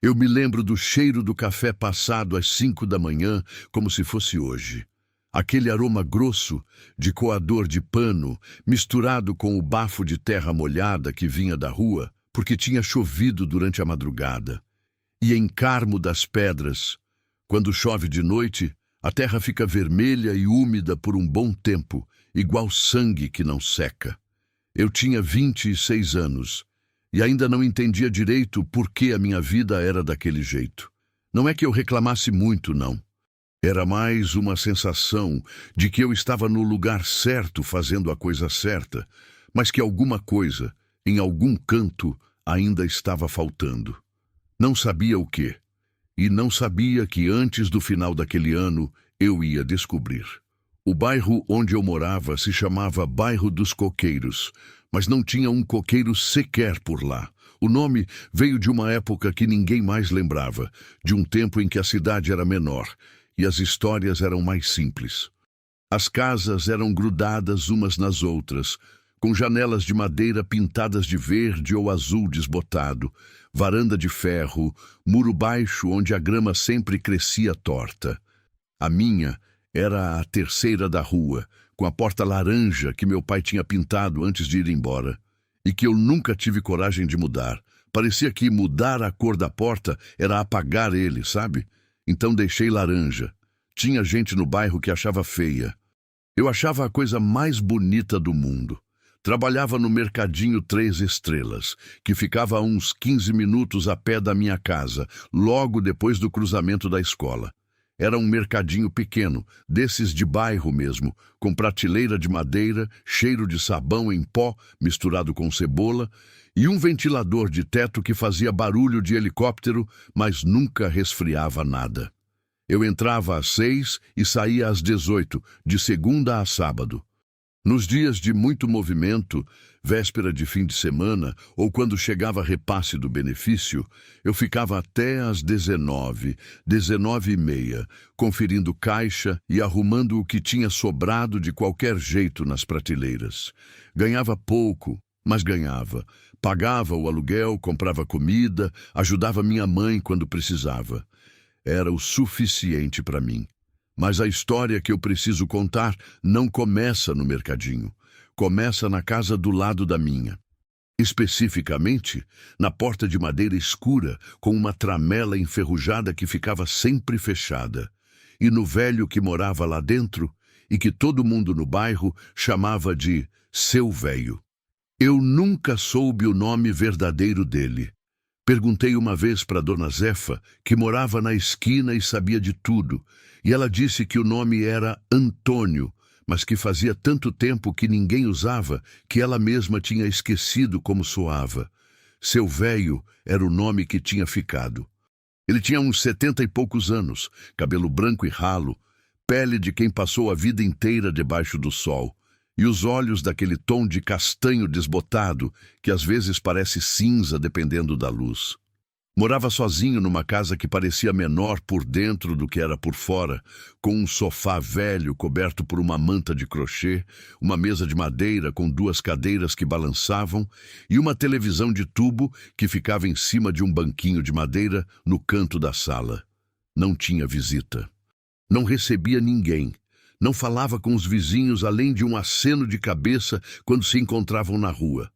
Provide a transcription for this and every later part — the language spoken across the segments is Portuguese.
Eu me lembro do cheiro do café passado às 5 da manhã, como se fosse hoje. Aquele aroma grosso de coador de pano, misturado com o bafo de terra molhada que vinha da rua, porque tinha chovido durante a madrugada. E em Carmo das Pedras, quando chove de noite, a terra fica vermelha e úmida por um bom tempo, igual sangue que não seca. Eu tinha 26 anos e ainda não entendia direito por que a minha vida era daquele jeito. Não é que eu reclamasse muito, não. Era mais uma sensação de que eu estava no lugar certo fazendo a coisa certa, mas que alguma coisa, em algum canto, ainda estava faltando. Não sabia o quê. E não sabia que antes do final daquele ano eu ia descobrir. O bairro onde eu morava se chamava Bairro dos Coqueiros, mas não tinha um coqueiro sequer por lá. O nome veio de uma época que ninguém mais lembrava, de um tempo em que a cidade era menor e as histórias eram mais simples. As casas eram grudadas umas nas outras, com janelas de madeira pintadas de verde ou azul desbotado, varanda de ferro, muro baixo onde a grama sempre crescia torta. A minha era a terceira da rua, com a porta laranja que meu pai tinha pintado antes de ir embora, e que eu nunca tive coragem de mudar. Parecia que mudar a cor da porta era apagar ele, sabe? Então deixei laranja. Tinha gente no bairro que achava feia. Eu achava a coisa mais bonita do mundo. Trabalhava no Mercadinho 3 Estrelas, que ficava a uns 15 minutos a pé da minha casa, logo depois do cruzamento da escola. Era um mercadinho pequeno, desses de bairro mesmo, com prateleira de madeira, cheiro de sabão em pó misturado com cebola e um ventilador de teto que fazia barulho de helicóptero, mas nunca resfriava nada. Eu entrava às 6 e saía às 18, de segunda a sábado. Nos dias de muito movimento, véspera de fim de semana, ou quando chegava repasse do benefício, eu ficava até às 19, 19h30, conferindo caixa e arrumando o que tinha sobrado de qualquer jeito nas prateleiras. Ganhava pouco, mas ganhava. Pagava o aluguel, comprava comida, ajudava minha mãe quando precisava. Era o suficiente para mim. Mas a história que eu preciso contar não começa no mercadinho. Começa na casa do lado da minha. Especificamente, na porta de madeira escura, com uma tramela enferrujada que ficava sempre fechada. E no velho que morava lá dentro e que todo mundo no bairro chamava de Seu Velho. Eu nunca soube o nome verdadeiro dele. Perguntei uma vez para Dona Zefa, que morava na esquina e sabia de tudo, e ela disse que o nome era Antônio, mas que fazia tanto tempo que ninguém usava que ela mesma tinha esquecido como soava. Seu Velho era o nome que tinha ficado. Ele tinha uns 70 e poucos anos, cabelo branco e ralo, pele de quem passou a vida inteira debaixo do sol, e os olhos daquele tom de castanho desbotado que às vezes parece cinza dependendo da luz. Morava sozinho numa casa que parecia menor por dentro do que era por fora, com um sofá velho coberto por uma manta de crochê, uma mesa de madeira com 2 cadeiras que balançavam e uma televisão de tubo que ficava em cima de um banquinho de madeira no canto da sala. Não tinha visita. Não recebia ninguém. Não falava com os vizinhos além de um aceno de cabeça quando se encontravam na rua.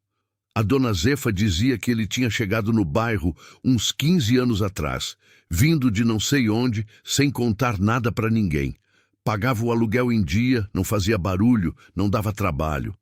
A Dona Zefa dizia que ele tinha chegado no bairro uns 15 anos atrás, vindo de não sei onde, sem contar nada para ninguém. Pagava o aluguel em dia, não fazia barulho, não dava trabalho.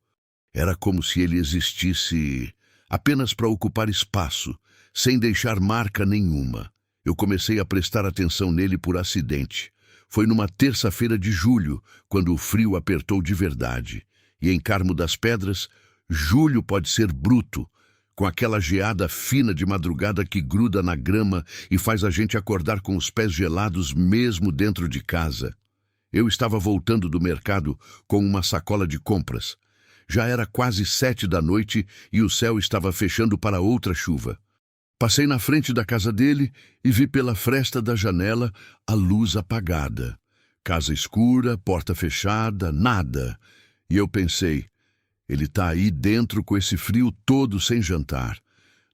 Era como se ele existisse apenas para ocupar espaço, sem deixar marca nenhuma. Eu comecei a prestar atenção nele por acidente. Foi numa terça-feira de julho, quando o frio apertou de verdade. E em Carmo das Pedras, julho pode ser bruto, com aquela geada fina de madrugada que gruda na grama e faz a gente acordar com os pés gelados mesmo dentro de casa. Eu estava voltando do mercado com uma sacola de compras. Já era quase 7 da noite e o céu estava fechando para outra chuva. Passei na frente da casa dele e vi pela fresta da janela a luz apagada. Casa escura, porta fechada, nada. E eu pensei, ele está aí dentro com esse frio todo sem jantar.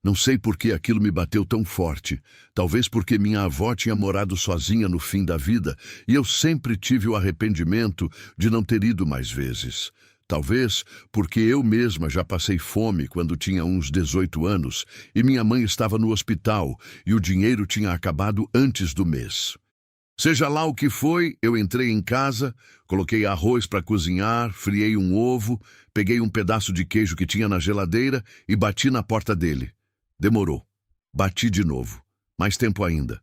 Não sei por que aquilo me bateu tão forte. Talvez porque minha avó tinha morado sozinha no fim da vida e eu sempre tive o arrependimento de não ter ido mais vezes. Talvez porque eu mesma já passei fome quando tinha uns 18 anos e minha mãe estava no hospital e o dinheiro tinha acabado antes do mês. Seja lá o que foi, eu entrei em casa, coloquei arroz para cozinhar, friei um ovo, peguei um pedaço de queijo que tinha na geladeira e bati na porta dele. Demorou. Bati de novo. Mais tempo ainda.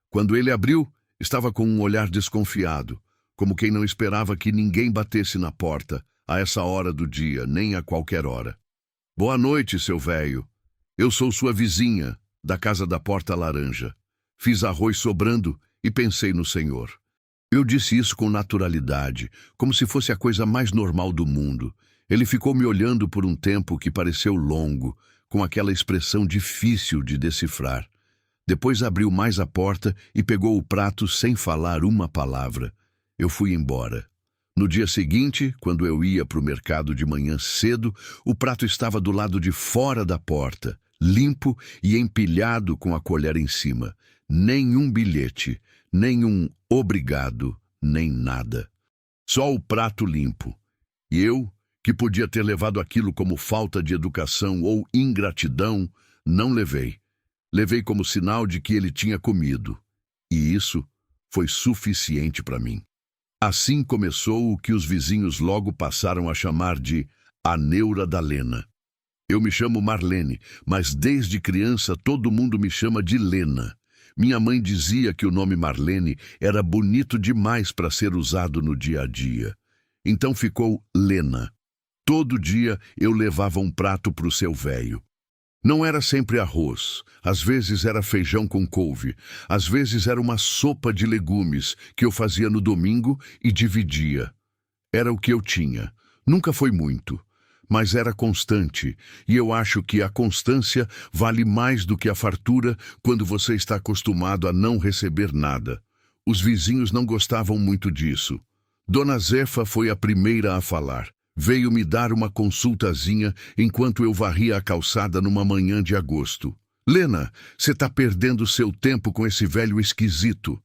Quando ele abriu, estava com um olhar desconfiado, como quem não esperava que ninguém batesse na porta, a essa hora do dia, nem a qualquer hora. Boa noite, seu velho. Eu sou sua vizinha, da casa da Porta Laranja. Fiz arroz sobrando e pensei no senhor. Eu disse isso com naturalidade, como se fosse a coisa mais normal do mundo. Ele ficou me olhando por um tempo que pareceu longo, com aquela expressão difícil de decifrar. Depois abriu mais a porta e pegou o prato sem falar uma palavra. Eu fui embora. No dia seguinte, quando eu ia para o mercado de manhã cedo, o prato estava do lado de fora da porta, limpo e empilhado com a colher em cima. Nenhum bilhete, nenhum obrigado, nem nada. Só o prato limpo. E eu, que podia ter levado aquilo como falta de educação ou ingratidão, não levei. Levei como sinal de que ele tinha comido. E isso foi suficiente para mim. Assim começou o que os vizinhos logo passaram a chamar de a neura da Lena. Eu me chamo Marlene, mas desde criança todo mundo me chama de Lena. Minha mãe dizia que o nome Marlene era bonito demais para ser usado no dia a dia. Então ficou Lena. Todo dia eu levava um prato para o seu velho. Não era sempre arroz, às vezes era feijão com couve, às vezes era uma sopa de legumes que eu fazia no domingo e dividia. Era o que eu tinha. Nunca foi muito, mas era constante, e eu acho que a constância vale mais do que a fartura quando você está acostumado a não receber nada. Os vizinhos não gostavam muito disso. Dona Zefa foi a primeira a falar. Veio me dar uma consultazinha enquanto eu varria a calçada numa manhã de agosto. Lena, você está perdendo seu tempo com esse velho esquisito.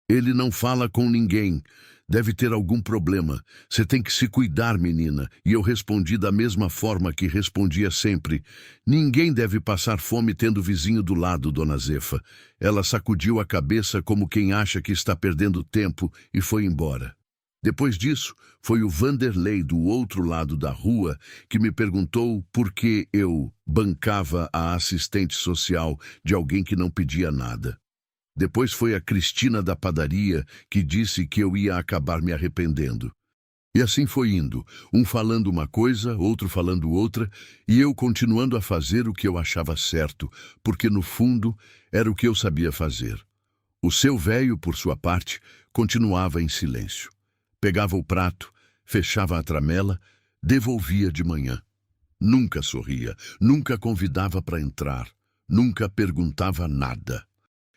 Ele não fala com ninguém. Deve ter algum problema. Você tem que se cuidar, menina. E eu respondi da mesma forma que respondia sempre. Ninguém deve passar fome tendo vizinho do lado, Dona Zefa. Ela sacudiu a cabeça como quem acha que está perdendo tempo e foi embora. Depois disso, foi o Vanderlei do outro lado da rua que me perguntou por que eu bancava a assistente social de alguém que não pedia nada. Depois foi a Cristina da padaria que disse que eu ia acabar me arrependendo. E assim foi indo, um falando uma coisa, outro falando outra, e eu continuando a fazer o que eu achava certo, porque no fundo era o que eu sabia fazer. O seu velho, por sua parte, continuava em silêncio. Pegava o prato, fechava a tramela, devolvia de manhã. Nunca sorria, nunca convidava para entrar, nunca perguntava nada.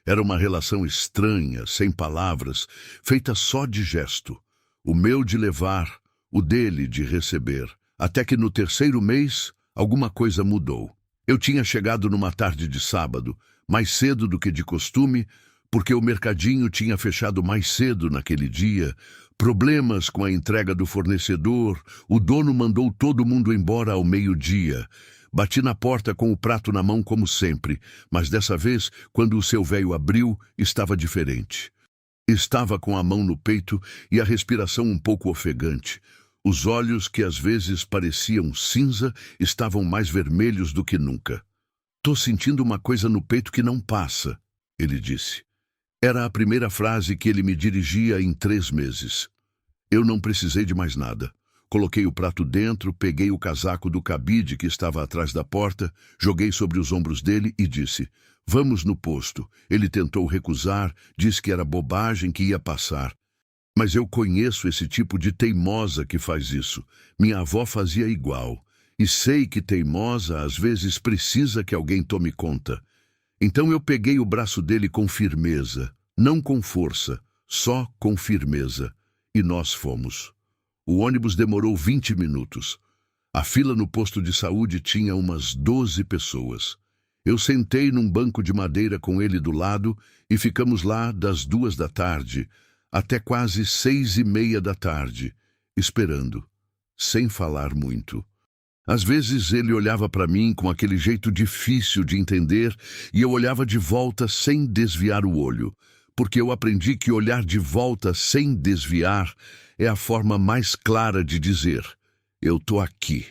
Era uma relação estranha, sem palavras, feita só de gesto. O meu de levar, o dele de receber. Até que no terceiro mês, alguma coisa mudou. Eu tinha chegado numa tarde de sábado, mais cedo do que de costume, porque o mercadinho tinha fechado mais cedo naquele dia. Problemas com a entrega do fornecedor, o dono mandou todo mundo embora ao meio-dia. Bati na porta com o prato na mão como sempre, mas dessa vez, quando o seu velho abriu, estava diferente. Estava com a mão no peito e a respiração um pouco ofegante. Os olhos, que às vezes pareciam cinza, estavam mais vermelhos do que nunca. "Tô sentindo uma coisa no peito que não passa", ele disse. Era a primeira frase que ele me dirigia em 3 meses. Eu não precisei de mais nada. Coloquei o prato dentro, peguei o casaco do cabide que estava atrás da porta, joguei sobre os ombros dele e disse: "Vamos no posto." Ele tentou recusar, disse que era bobagem, que ia passar. Mas eu conheço esse tipo de teimosa que faz isso. Minha avó fazia igual. E sei que teimosa às vezes precisa que alguém tome conta. Então eu peguei o braço dele com firmeza, não com força, só com firmeza. E nós fomos. O ônibus demorou 20 minutos. A fila no posto de saúde tinha umas 12 pessoas. Eu sentei num banco de madeira com ele do lado e ficamos lá das 2 da tarde até quase 6:30 da tarde, esperando, sem falar muito. Às vezes ele olhava para mim com aquele jeito difícil de entender e eu olhava de volta sem desviar o olho, porque eu aprendi que olhar de volta sem desviar é a forma mais clara de dizer: eu tô aqui.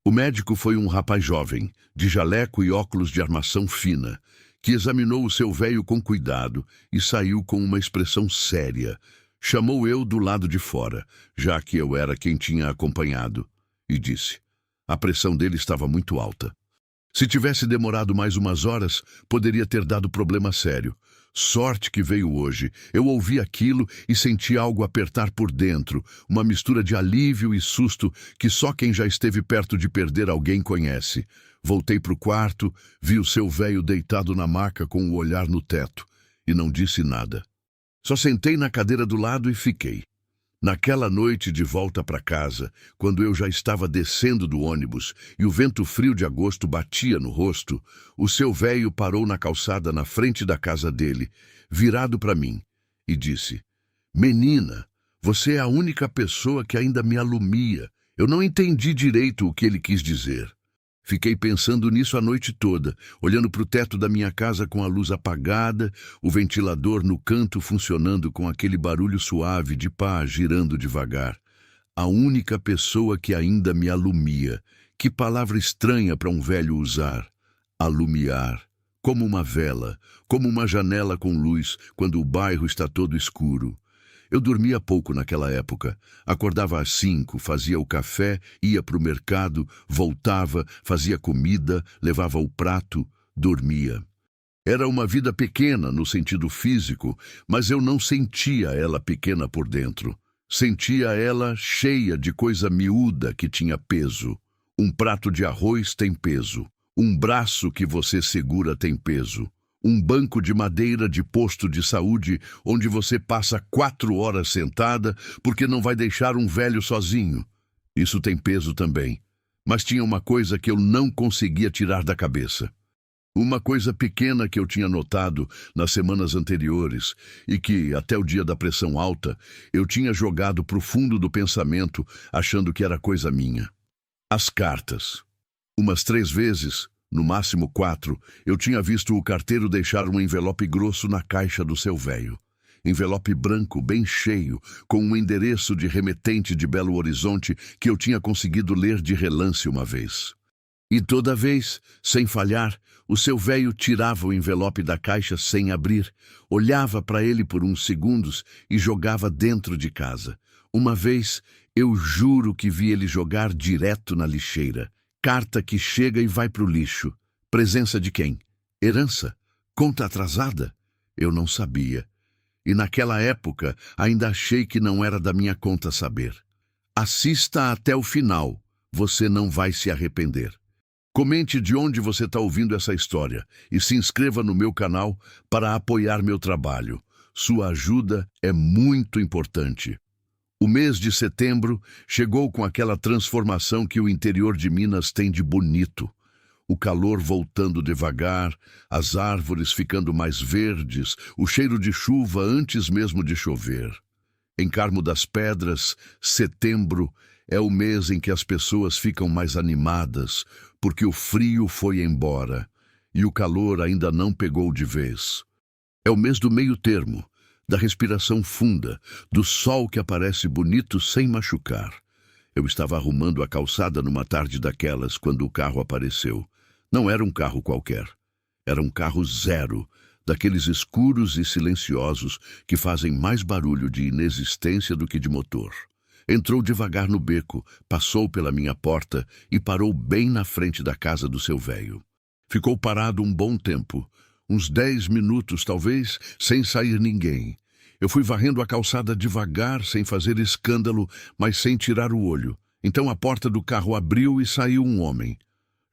O médico foi um rapaz jovem, de jaleco e óculos de armação fina, que examinou o seu véio com cuidado e saiu com uma expressão séria. Chamou eu do lado de fora, já que eu era quem tinha acompanhado, e disse: a pressão dele estava muito alta. Se tivesse demorado mais umas horas, poderia ter dado problema sério. Sorte que veio hoje. Eu ouvi aquilo e senti algo apertar por dentro, uma mistura de alívio e susto que só quem já esteve perto de perder alguém conhece. Voltei para o quarto, vi o seu véio deitado na maca com o olhar no teto, e não disse nada. Só sentei na cadeira do lado e fiquei. Naquela noite de volta para casa, quando eu já estava descendo do ônibus e o vento frio de agosto batia no rosto, o seu véio parou na calçada na frente da casa dele, virado para mim, e disse: menina, você é a única pessoa que ainda me alumia. Eu não entendi direito o que ele quis dizer. Fiquei pensando nisso a noite toda, olhando para o teto da minha casa com a luz apagada, o ventilador no canto funcionando com aquele barulho suave de pá girando devagar. A única pessoa que ainda me alumia. Que palavra estranha para um velho usar. Alumiar. Como uma vela, como uma janela com luz quando o bairro está todo escuro. Eu dormia pouco naquela época. Acordava às 5, fazia o café, ia para o mercado, voltava, fazia comida, levava o prato, dormia. Era uma vida pequena no sentido físico, mas eu não sentia ela pequena por dentro. Sentia ela cheia de coisa miúda que tinha peso. Um prato de arroz tem peso. Um braço que você segura tem peso. Um banco de madeira de posto de saúde onde você passa 4 horas sentada porque não vai deixar um velho sozinho. Isso tem peso também. Mas tinha uma coisa que eu não conseguia tirar da cabeça. Uma coisa pequena que eu tinha notado nas semanas anteriores e que, até o dia da pressão alta, eu tinha jogado para o fundo do pensamento achando que era coisa minha. As cartas. Umas 3 vezes, no máximo 4, eu tinha visto o carteiro deixar um envelope grosso na caixa do seu véio. Envelope branco, bem cheio, com um endereço de remetente de Belo Horizonte que eu tinha conseguido ler de relance uma vez. E toda vez, sem falhar, o seu véio tirava o envelope da caixa sem abrir, olhava para ele por uns segundos e jogava dentro de casa. Uma vez, eu juro que vi ele jogar direto na lixeira. Carta que chega e vai para o lixo. Presença de quem? Herança? Conta atrasada? Eu não sabia. E naquela época ainda achei que não era da minha conta saber. Assista até o final. Você não vai se arrepender. Comente de onde você está ouvindo essa história e se inscreva no meu canal para apoiar meu trabalho. Sua ajuda é muito importante. O mês de setembro chegou com aquela transformação que o interior de Minas tem de bonito. O calor voltando devagar, as árvores ficando mais verdes, o cheiro de chuva antes mesmo de chover. Em Carmo das Pedras, setembro é o mês em que as pessoas ficam mais animadas, porque o frio foi embora e o calor ainda não pegou de vez. É o mês do meio termo, da respiração funda, do sol que aparece bonito sem machucar. Eu estava arrumando a calçada numa tarde daquelas quando o carro apareceu. Não era um carro qualquer. Era um carro zero, daqueles escuros e silenciosos que fazem mais barulho de inexistência do que de motor. Entrou devagar no beco, passou pela minha porta e parou bem na frente da casa do seu véio. Ficou parado um bom tempo, uns 10 minutos talvez, sem sair ninguém. Eu fui varrendo a calçada devagar, sem fazer escândalo, mas sem tirar o olho. Então a porta do carro abriu e saiu um homem.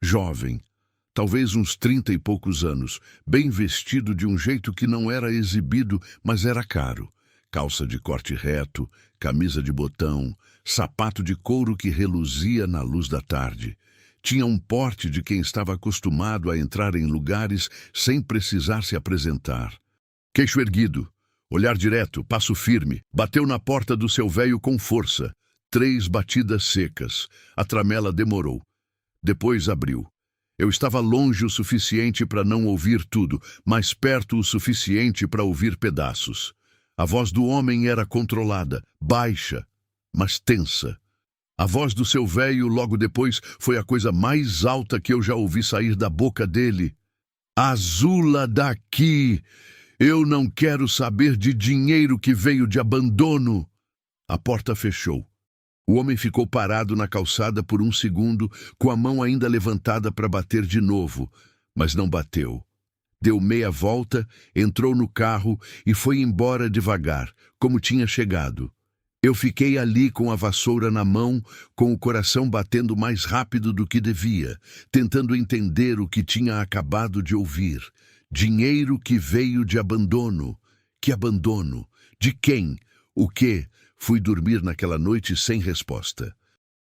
Jovem, talvez uns 30 e poucos anos, bem vestido de um jeito que não era exibido, mas era caro. Calça de corte reto, camisa de botão, sapato de couro que reluzia na luz da tarde. Tinha um porte de quem estava acostumado a entrar em lugares sem precisar se apresentar. Queixo erguido, olhar direto, passo firme, bateu na porta do seu véio com força. 3 batidas secas. A tramela demorou. Depois abriu. Eu estava longe o suficiente para não ouvir tudo, mas perto o suficiente para ouvir pedaços. A voz do homem era controlada, baixa, mas tensa. A voz do seu véio logo depois foi a coisa mais alta que eu já ouvi sair da boca dele. Azula daqui! Eu não quero saber de dinheiro que veio de abandono. A porta fechou. O homem ficou parado na calçada por um segundo, com a mão ainda levantada para bater de novo, mas não bateu. Deu meia volta, entrou no carro e foi embora devagar, como tinha chegado. Eu fiquei ali com a vassoura na mão, com o coração batendo mais rápido do que devia, tentando entender o que tinha acabado de ouvir. Dinheiro que veio de abandono. Que abandono? De quem? O quê? Fui dormir naquela noite sem resposta.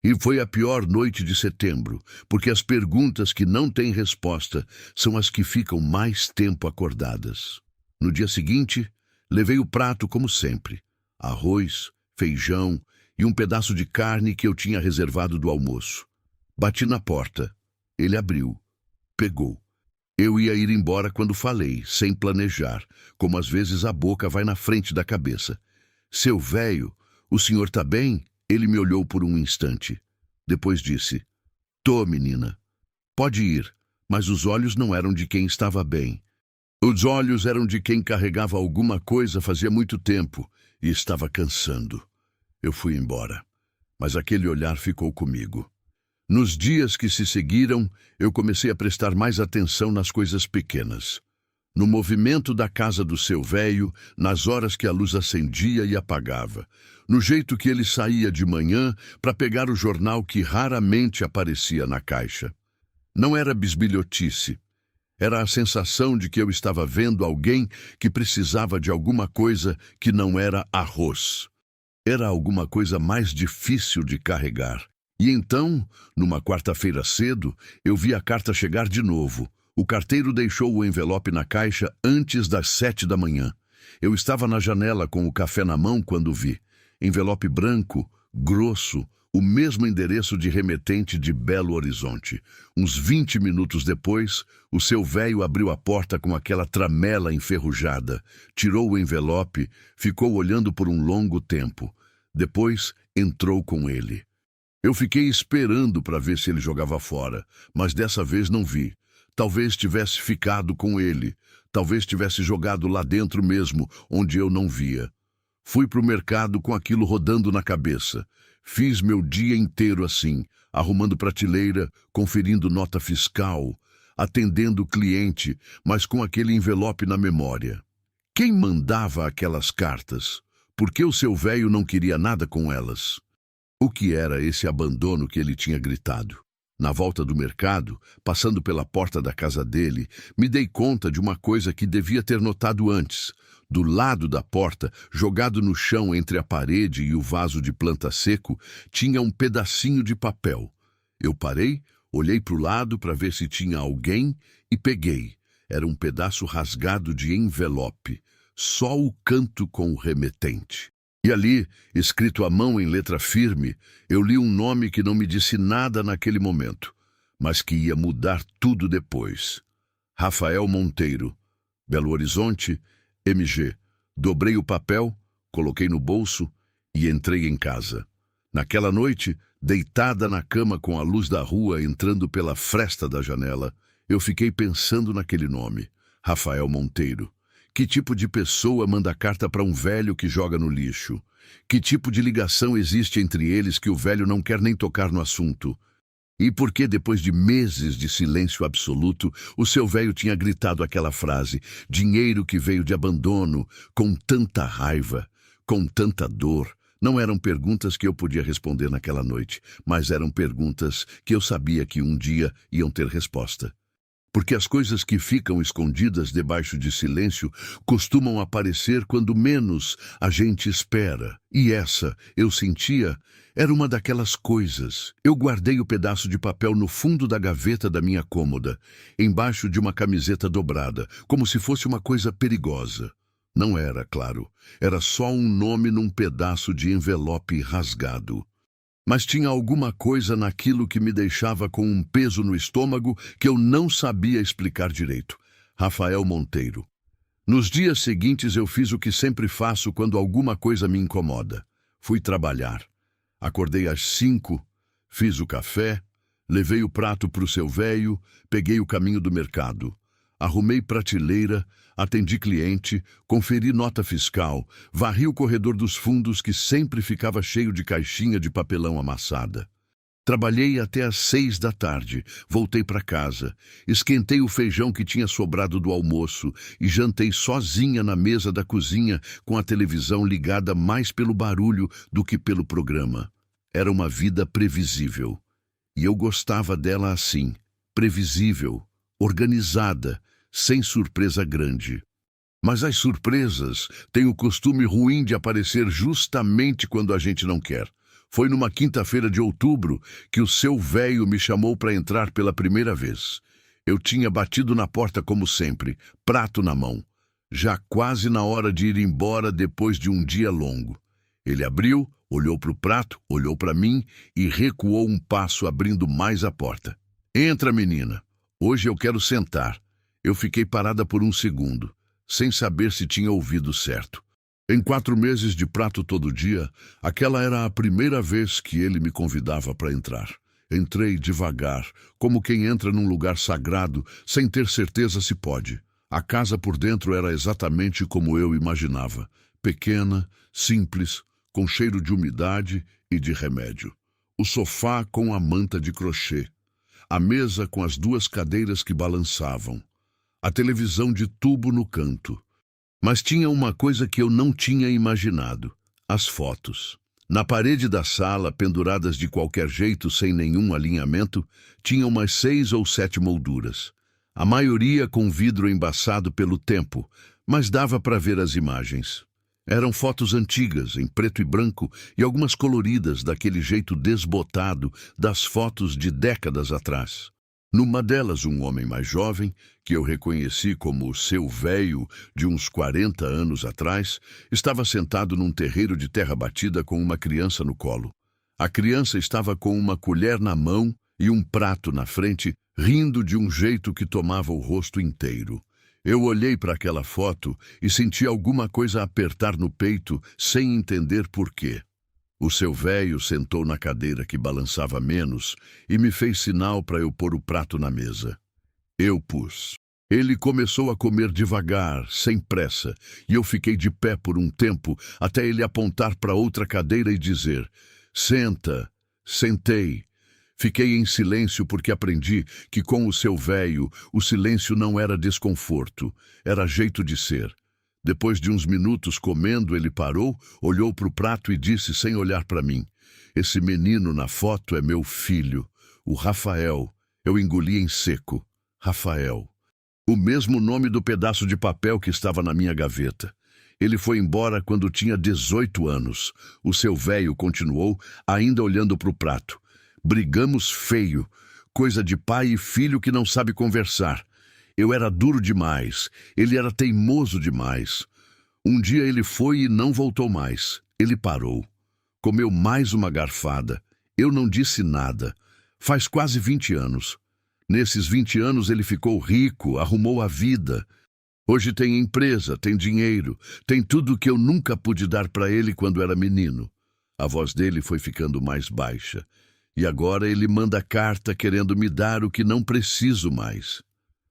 E foi a pior noite de setembro, porque as perguntas que não têm resposta são as que ficam mais tempo acordadas. No dia seguinte, levei o prato como sempre. Arroz, feijão e um pedaço de carne que eu tinha reservado do almoço. Bati na porta. Ele abriu. Pegou. Eu ia ir embora quando falei, sem planejar, como às vezes a boca vai na frente da cabeça. Seu véio, o senhor tá bem? Ele me olhou por um instante. Depois disse, tô, menina. Pode ir, mas os olhos não eram de quem estava bem. Os olhos eram de quem carregava alguma coisa fazia muito tempo e estava cansando. Eu fui embora, mas aquele olhar ficou comigo. Nos dias que se seguiram, eu comecei a prestar mais atenção nas coisas pequenas. No movimento da casa do seu véio, nas horas que a luz acendia e apagava, no jeito que ele saía de manhã para pegar o jornal que raramente aparecia na caixa. Não era bisbilhotice. Era a sensação de que eu estava vendo alguém que precisava de alguma coisa que não era arroz. Era alguma coisa mais difícil de carregar. E então, numa quarta-feira cedo, eu vi a carta chegar de novo. O carteiro deixou o envelope na caixa antes das 7 da manhã. Eu estava na janela com o café na mão quando vi. Envelope branco, grosso, o mesmo endereço de remetente de Belo Horizonte. Uns 20 minutos depois, o seu véio abriu a porta com aquela tramela enferrujada, tirou o envelope, ficou olhando por um longo tempo. Depois, entrou com ele. Eu fiquei esperando para ver se ele jogava fora, mas dessa vez não vi. Talvez tivesse ficado com ele. Talvez tivesse jogado lá dentro mesmo, onde eu não via. Fui para o mercado com aquilo rodando na cabeça. Fiz meu dia inteiro assim, arrumando prateleira, conferindo nota fiscal, atendendo o cliente, mas com aquele envelope na memória. Quem mandava aquelas cartas? Por que o seu véio não queria nada com elas? O que era esse abandono que ele tinha gritado? Na volta do mercado, passando pela porta da casa dele, me dei conta de uma coisa que devia ter notado antes. Do lado da porta, jogado no chão entre a parede e o vaso de planta seco, tinha um pedacinho de papel. Eu parei, olhei para o lado para ver se tinha alguém e peguei. Era um pedaço rasgado de envelope, só o canto com o remetente. E ali, escrito à mão em letra firme, eu li um nome que não me disse nada naquele momento, mas que ia mudar tudo depois. Rafael Monteiro, Belo Horizonte, MG. Dobrei o papel, coloquei no bolso e entrei em casa. Naquela noite, deitada na cama com a luz da rua entrando pela fresta da janela, eu fiquei pensando naquele nome, Rafael Monteiro. Que tipo de pessoa manda carta para um velho que joga no lixo? Que tipo de ligação existe entre eles que o velho não quer nem tocar no assunto? E por que, depois de meses de silêncio absoluto, o seu velho tinha gritado aquela frase, dinheiro que veio de abandono, com tanta raiva, com tanta dor? Não eram perguntas que eu podia responder naquela noite, mas eram perguntas que eu sabia que um dia iam ter resposta. porque as coisas que ficam escondidas debaixo de silêncio costumam aparecer quando menos a gente espera. E essa, eu sentia, era uma daquelas coisas. Eu guardei o pedaço de papel no fundo da gaveta da minha cômoda, embaixo de uma camiseta dobrada, como se fosse uma coisa perigosa. Não era, claro. Era só um nome num pedaço de envelope rasgado. Mas tinha alguma coisa naquilo que me deixava com um peso no estômago que eu não sabia explicar direito. Rafael Monteiro. Nos dias seguintes eu fiz o que sempre faço quando alguma coisa me incomoda. Fui trabalhar. Acordei às 5, fiz o café, levei o prato para o seu véio, peguei o caminho do mercado. Arrumei prateleira, atendi cliente, conferi nota fiscal, varri o corredor dos fundos que sempre ficava cheio de caixinha de papelão amassada. Trabalhei até às 6 da tarde, voltei para casa, esquentei o feijão que tinha sobrado do almoço e jantei sozinha na mesa da cozinha com a televisão ligada mais pelo barulho do que pelo programa. Era uma vida previsível. E eu gostava dela assim, previsível, organizada, sem surpresa grande. Mas as surpresas têm o costume ruim de aparecer justamente quando a gente não quer. Foi numa quinta-feira de outubro que o seu véio me chamou para entrar pela primeira vez. Eu tinha batido na porta como sempre, prato na mão, já quase na hora de ir embora depois de um dia longo. Ele abriu, olhou para o prato, olhou para mim e recuou um passo abrindo mais a porta. Entra, menina. Hoje eu quero sentar. Eu fiquei parada por um segundo, sem saber se tinha ouvido certo. Em 4 meses de prato todo dia, aquela era a primeira vez que ele me convidava para entrar. Entrei devagar, como quem entra num lugar sagrado, sem ter certeza se pode. A casa por dentro era exatamente como eu imaginava. Pequena, simples, com cheiro de umidade e de remédio. O sofá com a manta de crochê. A mesa com as 2 cadeiras que balançavam. A televisão de tubo no canto. Mas tinha uma coisa que eu não tinha imaginado: as fotos. Na parede da sala, penduradas de qualquer jeito, sem nenhum alinhamento, tinha umas 6 ou 7 molduras. A maioria com vidro embaçado pelo tempo, mas dava para ver as imagens. Eram fotos antigas, em preto e branco, e algumas coloridas daquele jeito desbotado das fotos de décadas atrás. Numa delas, um homem mais jovem, que eu reconheci como o seu véio de uns 40 anos atrás, estava sentado num terreiro de terra batida com uma criança no colo. A criança estava com uma colher na mão e um prato na frente, rindo de um jeito que tomava o rosto inteiro. Eu olhei para aquela foto e senti alguma coisa apertar no peito, sem entender por quê. O seu véio sentou na cadeira que balançava menos e me fez sinal para eu pôr o prato na mesa. Eu pus. Ele começou a comer devagar, sem pressa, e eu fiquei de pé por um tempo até ele apontar para outra cadeira e dizer: "Senta." Sentei. Fiquei em silêncio porque aprendi que com o seu véio o silêncio não era desconforto, era jeito de ser. Depois de uns minutos comendo, ele parou, olhou para o prato e disse sem olhar para mim: "Esse menino na foto é meu filho, o Rafael." Eu engoli em seco. Rafael. O mesmo nome do pedaço de papel que estava na minha gaveta. Ele foi embora quando tinha 18 anos. O seu véio continuou, ainda olhando para o prato. Brigamos feio, coisa de pai e filho que não sabe conversar. Eu era duro demais, ele era teimoso demais. Um dia ele foi e não voltou mais. Ele parou. Comeu mais uma garfada. Eu não disse nada. Faz quase 20 anos. Nesses 20 anos ele ficou rico, arrumou a vida. Hoje tem empresa, tem dinheiro, tem tudo que eu nunca pude dar para ele quando era menino. A voz dele foi ficando mais baixa. E agora ele manda carta querendo me dar o que não preciso mais.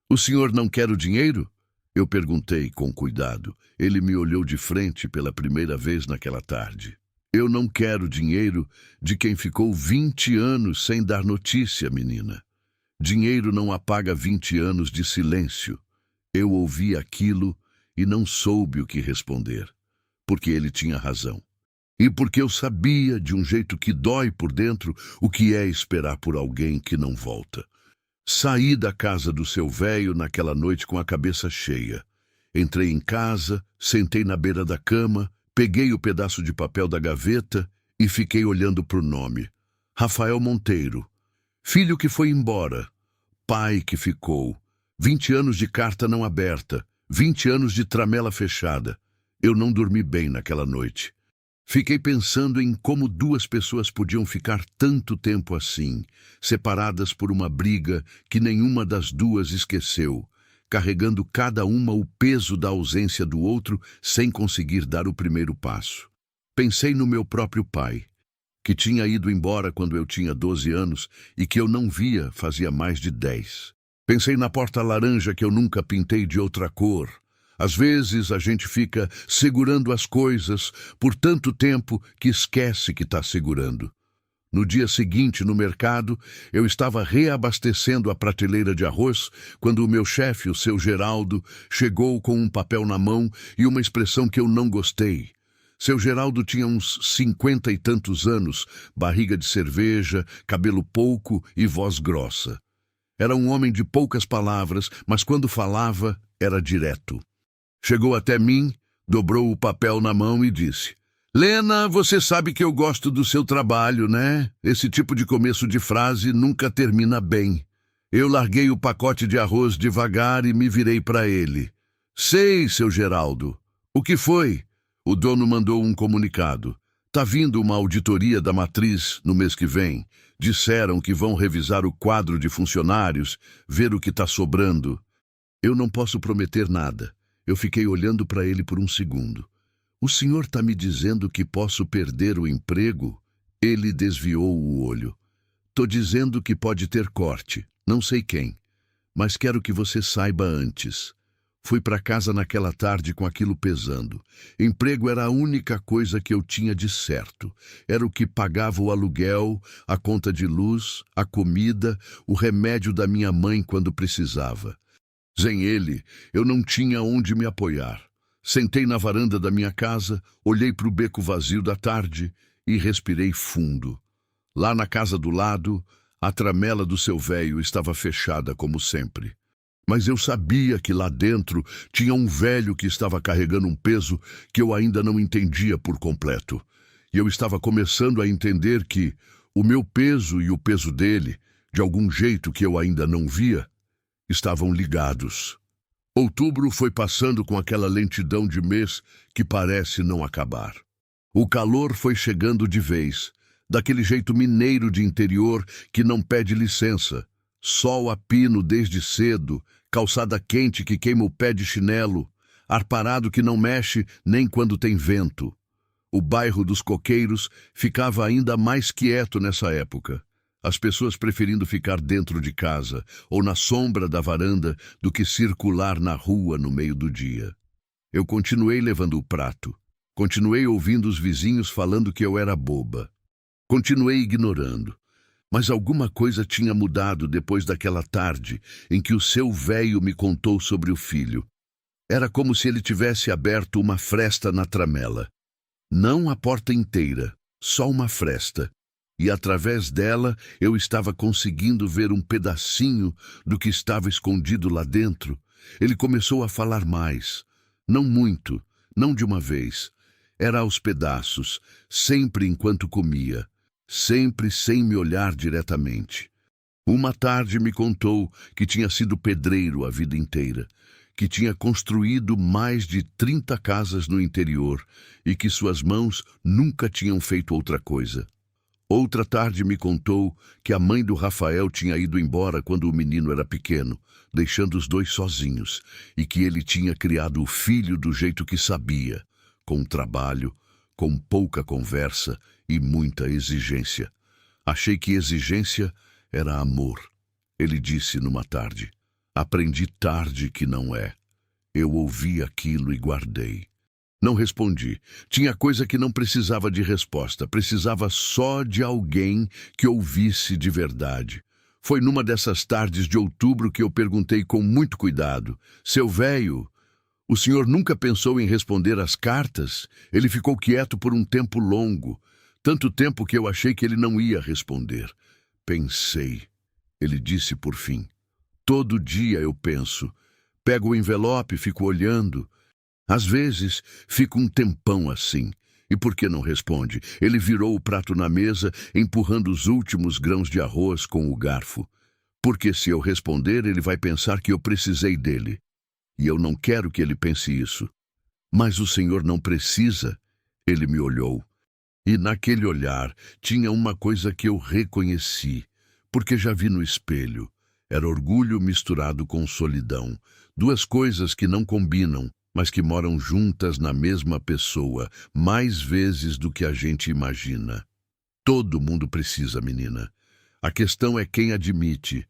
"O senhor não quer o dinheiro?" Eu perguntei com cuidado. Ele me olhou de frente pela primeira vez naquela tarde. "Eu não quero dinheiro de quem ficou 20 anos sem dar notícia, menina. Dinheiro não apaga 20 anos de silêncio." Eu ouvi aquilo e não soube o que responder, porque ele tinha razão. E porque eu sabia, de um jeito que dói por dentro, o que é esperar por alguém que não volta. Saí da casa do seu velho naquela noite com a cabeça cheia. Entrei em casa, sentei na beira da cama, peguei o pedaço de papel da gaveta e fiquei olhando para o nome. Rafael Monteiro. Filho que foi embora. Pai que ficou. 20 anos de carta não aberta. 20 anos de tramela fechada. Eu não dormi bem naquela noite. Fiquei pensando em como duas pessoas podiam ficar tanto tempo assim, separadas por uma briga que nenhuma das duas esqueceu, carregando cada uma o peso da ausência do outro sem conseguir dar o primeiro passo. Pensei no meu próprio pai, que tinha ido embora quando eu tinha 12 anos e que eu não via fazia mais de 10. Pensei na porta laranja que eu nunca pintei de outra cor. Às vezes a gente fica segurando as coisas por tanto tempo que esquece que está segurando. No dia seguinte, no mercado, eu estava reabastecendo a prateleira de arroz quando o meu chefe, o seu Geraldo, chegou com um papel na mão e uma expressão que eu não gostei. Seu Geraldo tinha uns 50 e tantos anos, barriga de cerveja, cabelo pouco e voz grossa. Era um homem de poucas palavras, mas quando falava, era direto. Chegou até mim, dobrou o papel na mão e disse: Lena, você sabe que eu gosto do seu trabalho, né? Esse tipo de começo de frase nunca termina bem. Eu larguei o pacote de arroz devagar e me virei para ele. Sei, seu Geraldo. O que foi? O dono mandou um comunicado. Tá vindo uma auditoria da matriz no mês que vem. Disseram que vão revisar o quadro de funcionários, ver o que tá sobrando. Eu não posso prometer nada. Eu fiquei olhando para ele por um segundo. O senhor está me dizendo que posso perder o emprego? Ele desviou o olho. Tô dizendo que pode ter corte, não sei quem, mas quero que você saiba antes. Fui para casa naquela tarde com aquilo pesando. Emprego era a única coisa que eu tinha de certo. Era o que pagava o aluguel, a conta de luz, a comida, o remédio da minha mãe quando precisava. Sem ele, eu não tinha onde me apoiar. Sentei na varanda da minha casa, olhei para o beco vazio da tarde e respirei fundo. Lá na casa do lado, a tramela do seu velho estava fechada como sempre. Mas eu sabia que lá dentro tinha um velho que estava carregando um peso que eu ainda não entendia por completo. E eu estava começando a entender que o meu peso e o peso dele, de algum jeito que eu ainda não via, estavam ligados. Outubro foi passando com aquela lentidão de mês que parece não acabar. O calor foi chegando de vez, daquele jeito mineiro de interior que não pede licença. Sol a pino desde cedo, calçada quente que queima o pé de chinelo, ar parado que não mexe nem quando tem vento. O bairro dos Coqueiros ficava ainda mais quieto nessa época. As pessoas preferindo ficar dentro de casa ou na sombra da varanda do que circular na rua no meio do dia. Eu continuei levando o prato. Continuei ouvindo os vizinhos falando que eu era boba. Continuei ignorando. Mas alguma coisa tinha mudado depois daquela tarde em que o seu velho me contou sobre o filho. Era como se ele tivesse aberto uma fresta na tramela. Não a porta inteira, só uma fresta. E através dela eu estava conseguindo ver um pedacinho do que estava escondido lá dentro. Ele começou a falar mais. Não muito, não de uma vez. Era aos pedaços, sempre enquanto comia. Sempre sem me olhar diretamente. Uma tarde me contou que tinha sido pedreiro a vida inteira, que tinha construído mais de 30 casas no interior e que suas mãos nunca tinham feito outra coisa. Outra tarde me contou que a mãe do Rafael tinha ido embora quando o menino era pequeno, deixando os dois sozinhos, e que ele tinha criado o filho do jeito que sabia, com trabalho, com pouca conversa e muita exigência. Achei que exigência era amor. Ele disse numa tarde. Aprendi tarde que não é. Eu ouvi aquilo e guardei. Não respondi. Tinha coisa que não precisava de resposta. Precisava só de alguém que ouvisse de verdade. Foi numa dessas tardes de outubro que eu perguntei com muito cuidado. Seu velho, o senhor nunca pensou em responder às cartas? Ele ficou quieto por um tempo longo. Tanto tempo que eu achei que ele não ia responder. Pensei. Ele disse por fim. Todo dia eu penso. Pego o envelope e fico olhando. Às vezes, fico um tempão assim. E por que não responde? Ele virou o prato na mesa, empurrando os últimos grãos de arroz com o garfo. Porque se eu responder, ele vai pensar que eu precisei dele. E eu não quero que ele pense isso. Mas o senhor não precisa. Ele me olhou. E naquele olhar tinha uma coisa que eu reconheci, porque já vi no espelho. Era orgulho misturado com solidão. Duas coisas que não combinam, mas que moram juntas na mesma pessoa, mais vezes do que a gente imagina. Todo mundo precisa, menina. A questão é quem admite.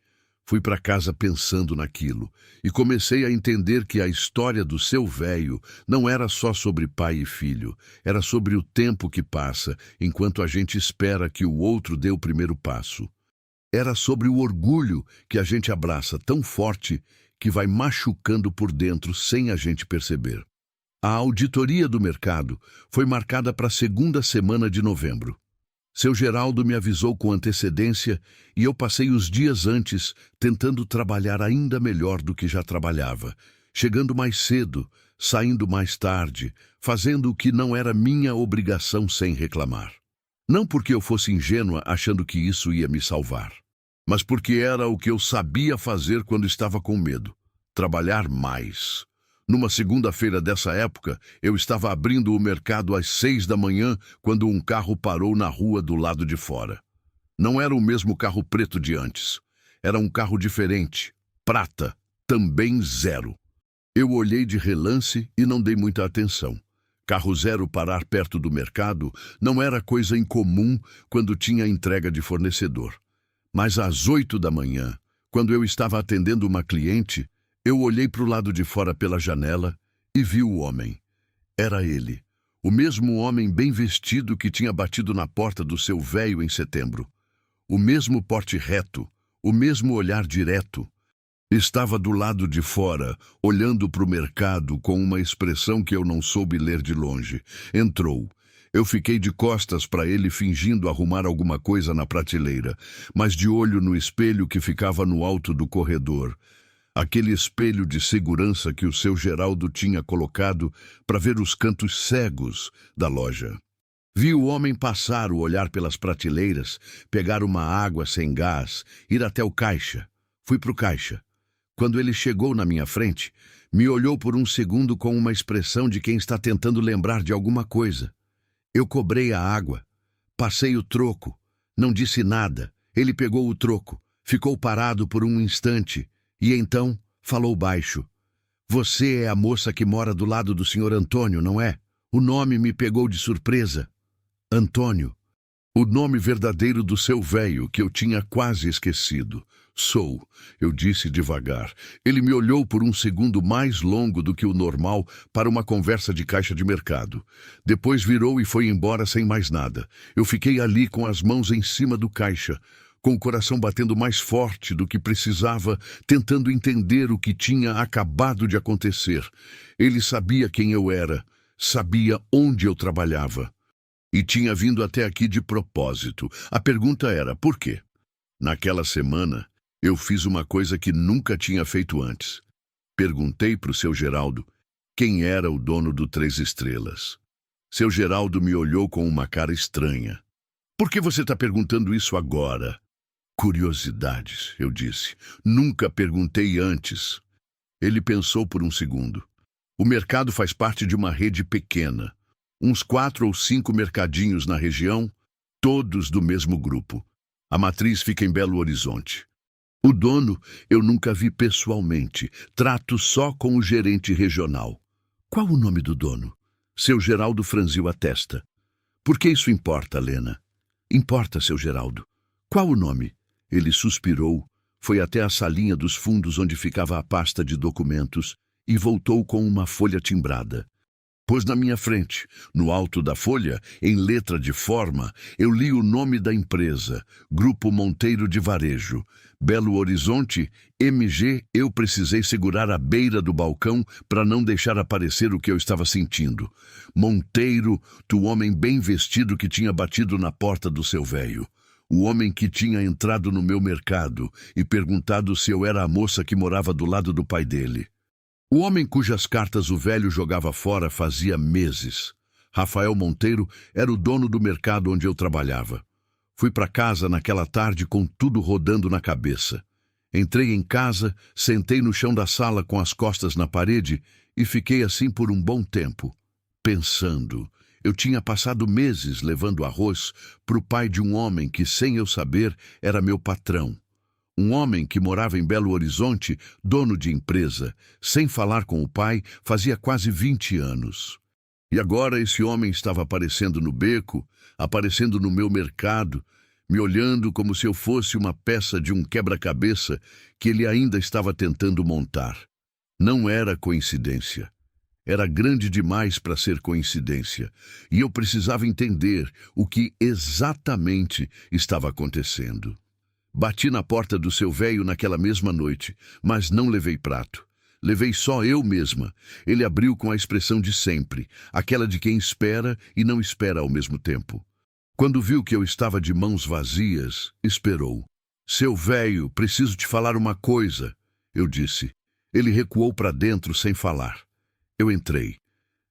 Fui para casa pensando naquilo e comecei a entender que a história do seu velho não era só sobre pai e filho, era sobre o tempo que passa enquanto a gente espera que o outro dê o primeiro passo. Era sobre o orgulho que a gente abraça tão forte que vai machucando por dentro sem a gente perceber. A auditoria do mercado foi marcada para a segunda semana de novembro. Seu Geraldo me avisou com antecedência e eu passei os dias antes tentando trabalhar ainda melhor do que já trabalhava, chegando mais cedo, saindo mais tarde, fazendo o que não era minha obrigação sem reclamar. Não porque eu fosse ingênua achando que isso ia me salvar, mas porque era o que eu sabia fazer quando estava com medo, trabalhar mais. Numa segunda-feira dessa época, eu estava abrindo o mercado às 6 da manhã quando um carro parou na rua do lado de fora. Não era o mesmo carro preto de antes. Era um carro diferente, prata, também zero. Eu olhei de relance e não dei muita atenção. Carro zero parar perto do mercado não era coisa incomum quando tinha entrega de fornecedor. Mas às 8 da manhã, quando eu estava atendendo uma cliente, eu olhei para o lado de fora pela janela e vi o homem. Era ele, o mesmo homem bem vestido que tinha batido na porta do seu velho em setembro. O mesmo porte reto, o mesmo olhar direto. Estava do lado de fora, olhando para o mercado com uma expressão que eu não soube ler de longe. Entrou. Eu fiquei de costas para ele fingindo arrumar alguma coisa na prateleira, mas de olho no espelho que ficava no alto do corredor. Aquele espelho de segurança que o seu Geraldo tinha colocado para ver os cantos cegos da loja. Vi o homem passar o olhar pelas prateleiras, pegar uma água sem gás, ir até o caixa. Fui para o caixa. Quando ele chegou na minha frente, me olhou por um segundo com uma expressão de quem está tentando lembrar de alguma coisa. Eu cobrei a água. Passei o troco. Não disse nada. Ele pegou o troco. Ficou parado por um instante. E então falou baixo. Você é a moça que mora do lado do Sr. Antônio, não é? O nome me pegou de surpresa. Antônio. O nome verdadeiro do seu velho, que eu tinha quase esquecido. Sou, eu disse devagar. Ele me olhou por um segundo mais longo do que o normal para uma conversa de caixa de mercado. Depois virou e foi embora sem mais nada. Eu fiquei ali com as mãos em cima do caixa, com o coração batendo mais forte do que precisava, tentando entender o que tinha acabado de acontecer. Ele sabia quem eu era, sabia onde eu trabalhava. E tinha vindo até aqui de propósito. A pergunta era, por quê? Naquela semana, eu fiz uma coisa que nunca tinha feito antes. Perguntei para o seu Geraldo quem era o dono do Três Estrelas. Seu Geraldo me olhou com uma cara estranha. Por que você está perguntando isso agora? Curiosidades, eu disse. Nunca perguntei antes. Ele pensou por um segundo. O mercado faz parte de uma rede pequena. Uns 4 ou 5 mercadinhos na região, todos do mesmo grupo. A matriz fica em Belo Horizonte. O dono eu nunca vi pessoalmente. Trato só com o gerente regional. Qual o nome do dono? Seu Geraldo franziu a testa. Por que isso importa, Lena? Importa, seu Geraldo. Qual o nome? Ele suspirou, foi até a salinha dos fundos onde ficava a pasta de documentos e voltou com uma folha timbrada. Pôs na minha frente. No alto da folha, em letra de forma, eu li o nome da empresa, Grupo Monteiro de Varejo. Belo Horizonte, MG. Eu precisei segurar a beira do balcão para não deixar aparecer o que eu estava sentindo. Monteiro, do homem bem vestido que tinha batido na porta do seu velho. O homem que tinha entrado no meu mercado e perguntado se eu era a moça que morava do lado do pai dele. O homem cujas cartas o velho jogava fora fazia meses. Rafael Monteiro era o dono do mercado onde eu trabalhava. Fui para casa naquela tarde com tudo rodando na cabeça. Entrei em casa, sentei no chão da sala com as costas na parede e fiquei assim por um bom tempo, pensando. Eu tinha passado meses levando arroz para o pai de um homem que, sem eu saber, era meu patrão. Um homem que morava em Belo Horizonte, dono de empresa, sem falar com o pai, fazia quase 20 anos. E agora esse homem estava aparecendo no beco, aparecendo no meu mercado, me olhando como se eu fosse uma peça de um quebra-cabeça que ele ainda estava tentando montar. Não era coincidência. Era grande demais para ser coincidência, e eu precisava entender o que exatamente estava acontecendo. Bati na porta do seu velho naquela mesma noite, mas não levei prato. Levei só eu mesma. Ele abriu com a expressão de sempre, aquela de quem espera e não espera ao mesmo tempo. Quando viu que eu estava de mãos vazias, esperou. Seu velho, preciso te falar uma coisa, eu disse. Ele recuou para dentro sem falar. Eu entrei.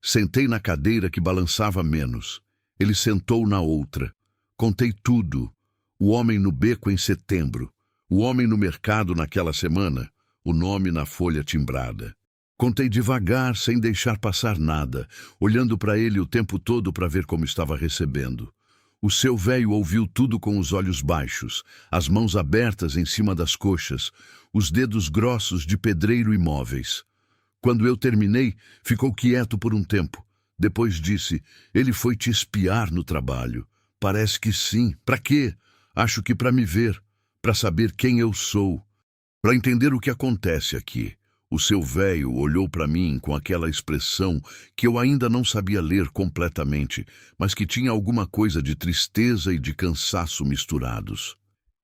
Sentei na cadeira que balançava menos. Ele sentou na outra. Contei tudo. O homem no beco em setembro, o homem no mercado naquela semana, o nome na folha timbrada. Contei devagar, sem deixar passar nada, olhando para ele o tempo todo para ver como estava recebendo. O seu velho ouviu tudo com os olhos baixos, as mãos abertas em cima das coxas, os dedos grossos de pedreiro imóveis. Quando eu terminei, ficou quieto por um tempo. Depois disse, ele foi te espiar no trabalho. Parece que sim. Para quê? Acho que para me ver, para saber quem eu sou, para entender o que acontece aqui. O seu velho olhou para mim com aquela expressão que eu ainda não sabia ler completamente, mas que tinha alguma coisa de tristeza e de cansaço misturados.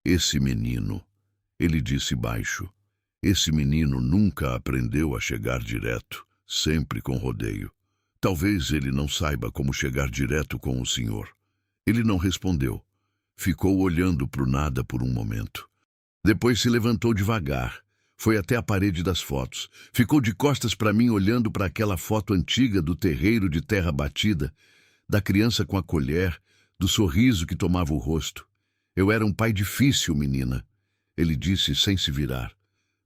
Esse menino, ele disse baixo, esse menino nunca aprendeu a chegar direto, sempre com rodeio. Talvez ele não saiba como chegar direto com o senhor. Ele não respondeu. Ficou olhando para o nada por um momento. Depois se levantou devagar. Foi até a parede das fotos. Ficou de costas para mim olhando para aquela foto antiga do terreiro de terra batida, da criança com a colher, do sorriso que tomava o rosto. Eu era um pai difícil, menina. Ele disse sem se virar.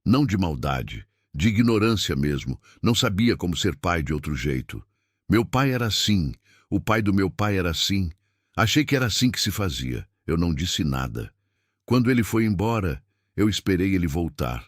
Não de maldade, de ignorância mesmo. Não sabia como ser pai de outro jeito. Meu pai era assim. O pai do meu pai era assim. Achei que era assim que se fazia. Eu não disse nada. Quando ele foi embora, eu esperei ele voltar.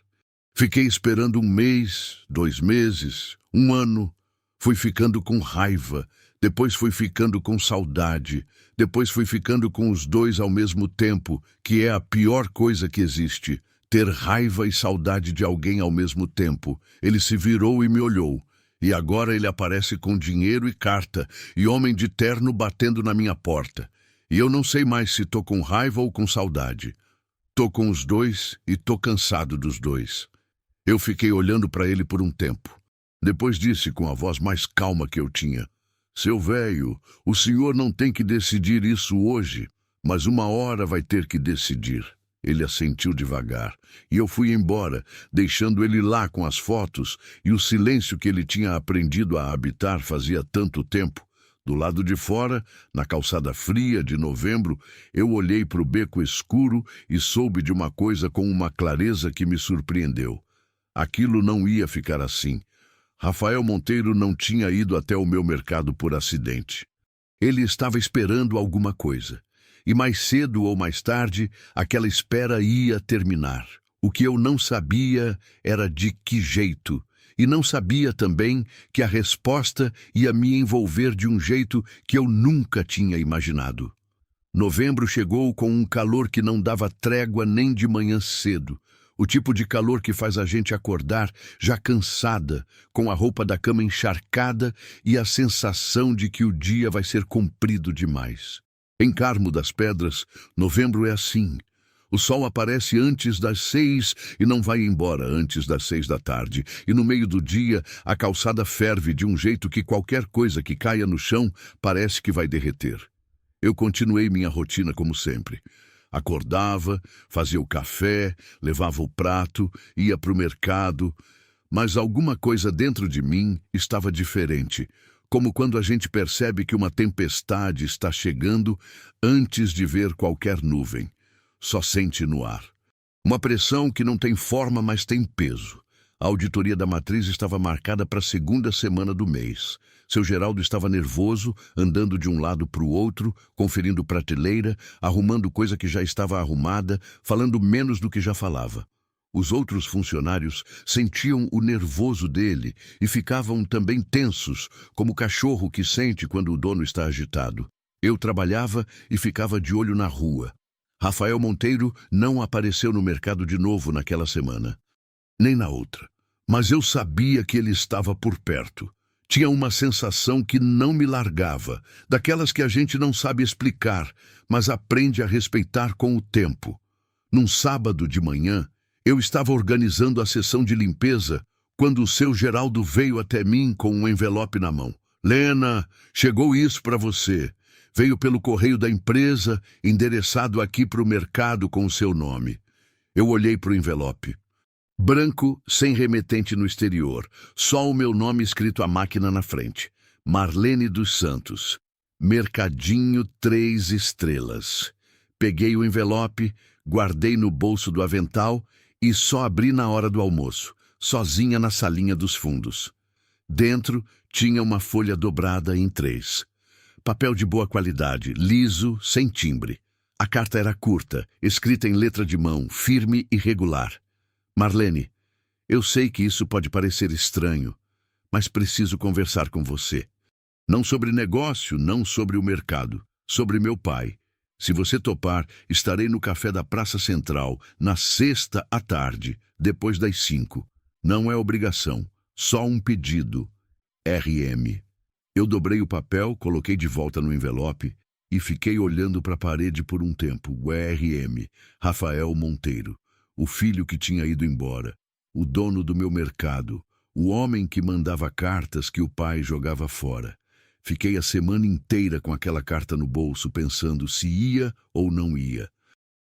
Fiquei esperando 1 mês, 2 meses, 1 ano. Fui ficando com raiva, depois fui ficando com saudade, depois fui ficando com os dois ao mesmo tempo, que é a pior coisa que existe, ter raiva e saudade de alguém ao mesmo tempo. Ele se virou e me olhou. E agora ele aparece com dinheiro e carta, e homem de terno batendo na minha porta. E eu não sei mais se tô com raiva ou com saudade. Tô com os dois e tô cansado dos dois. Eu fiquei olhando para ele por um tempo. Depois disse com a voz mais calma que eu tinha. Seu velho, o senhor não tem que decidir isso hoje, mas uma hora vai ter que decidir. Ele assentiu devagar, e eu fui embora, deixando ele lá com as fotos e o silêncio que ele tinha aprendido a habitar fazia tanto tempo. Do lado de fora, na calçada fria de novembro, eu olhei para o beco escuro e soube de uma coisa com uma clareza que me surpreendeu. Aquilo não ia ficar assim. Rafael Monteiro não tinha ido até o meu mercado por acidente. Ele estava esperando alguma coisa. E mais cedo ou mais tarde, aquela espera ia terminar. O que eu não sabia era de que jeito. E não sabia também que a resposta ia me envolver de um jeito que eu nunca tinha imaginado. Novembro chegou com um calor que não dava trégua nem de manhã cedo. O tipo de calor que faz a gente acordar já cansada, com a roupa da cama encharcada e a sensação de que o dia vai ser comprido demais. Em Carmo das Pedras, novembro é assim. O sol aparece antes das 6 e não vai embora antes das 6 da tarde. E no meio do dia, a calçada ferve de um jeito que qualquer coisa que caia no chão parece que vai derreter. Eu continuei minha rotina como sempre. Acordava, fazia o café, levava o prato, ia para o mercado, mas alguma coisa dentro de mim estava diferente, como quando a gente percebe que uma tempestade está chegando antes de ver qualquer nuvem. Só sente no ar. Uma pressão que não tem forma, mas tem peso. A auditoria da matriz estava marcada para a segunda semana do mês. Seu Geraldo estava nervoso, andando de um lado para o outro, conferindo prateleira, arrumando coisa que já estava arrumada, falando menos do que já falava. Os outros funcionários sentiam o nervoso dele e ficavam também tensos, como o cachorro que sente quando o dono está agitado. Eu trabalhava e ficava de olho na rua. Rafael Monteiro não apareceu no mercado de novo naquela semana, nem na outra. Mas eu sabia que ele estava por perto. Tinha uma sensação que não me largava, daquelas que a gente não sabe explicar, mas aprende a respeitar com o tempo. Num sábado de manhã, eu estava organizando a sessão de limpeza quando o seu Geraldo veio até mim com um envelope na mão. Lena, chegou isso para você. Veio pelo correio da empresa, endereçado aqui para o mercado com o seu nome. Eu olhei para o envelope. Branco, sem remetente no exterior, só o meu nome escrito à máquina na frente. Marlene dos Santos. Mercadinho 3 estrelas. Peguei o envelope, guardei no bolso do avental e só abri na hora do almoço, sozinha na salinha dos fundos. Dentro tinha uma folha dobrada em 3. Papel de boa qualidade, liso, sem timbre. A carta era curta, escrita em letra de mão, firme e regular. Marlene, eu sei que isso pode parecer estranho, mas preciso conversar com você. Não sobre negócio, não sobre o mercado, sobre meu pai. Se você topar, estarei no café da Praça Central, na sexta à tarde, depois das 5. Não é obrigação, só um pedido. RM. Eu dobrei o papel, coloquei de volta no envelope e fiquei olhando para a parede por um tempo. O RM. Rafael Monteiro. O filho que tinha ido embora. O dono do meu mercado. O homem que mandava cartas que o pai jogava fora. Fiquei a semana inteira com aquela carta no bolso, pensando se ia ou não ia.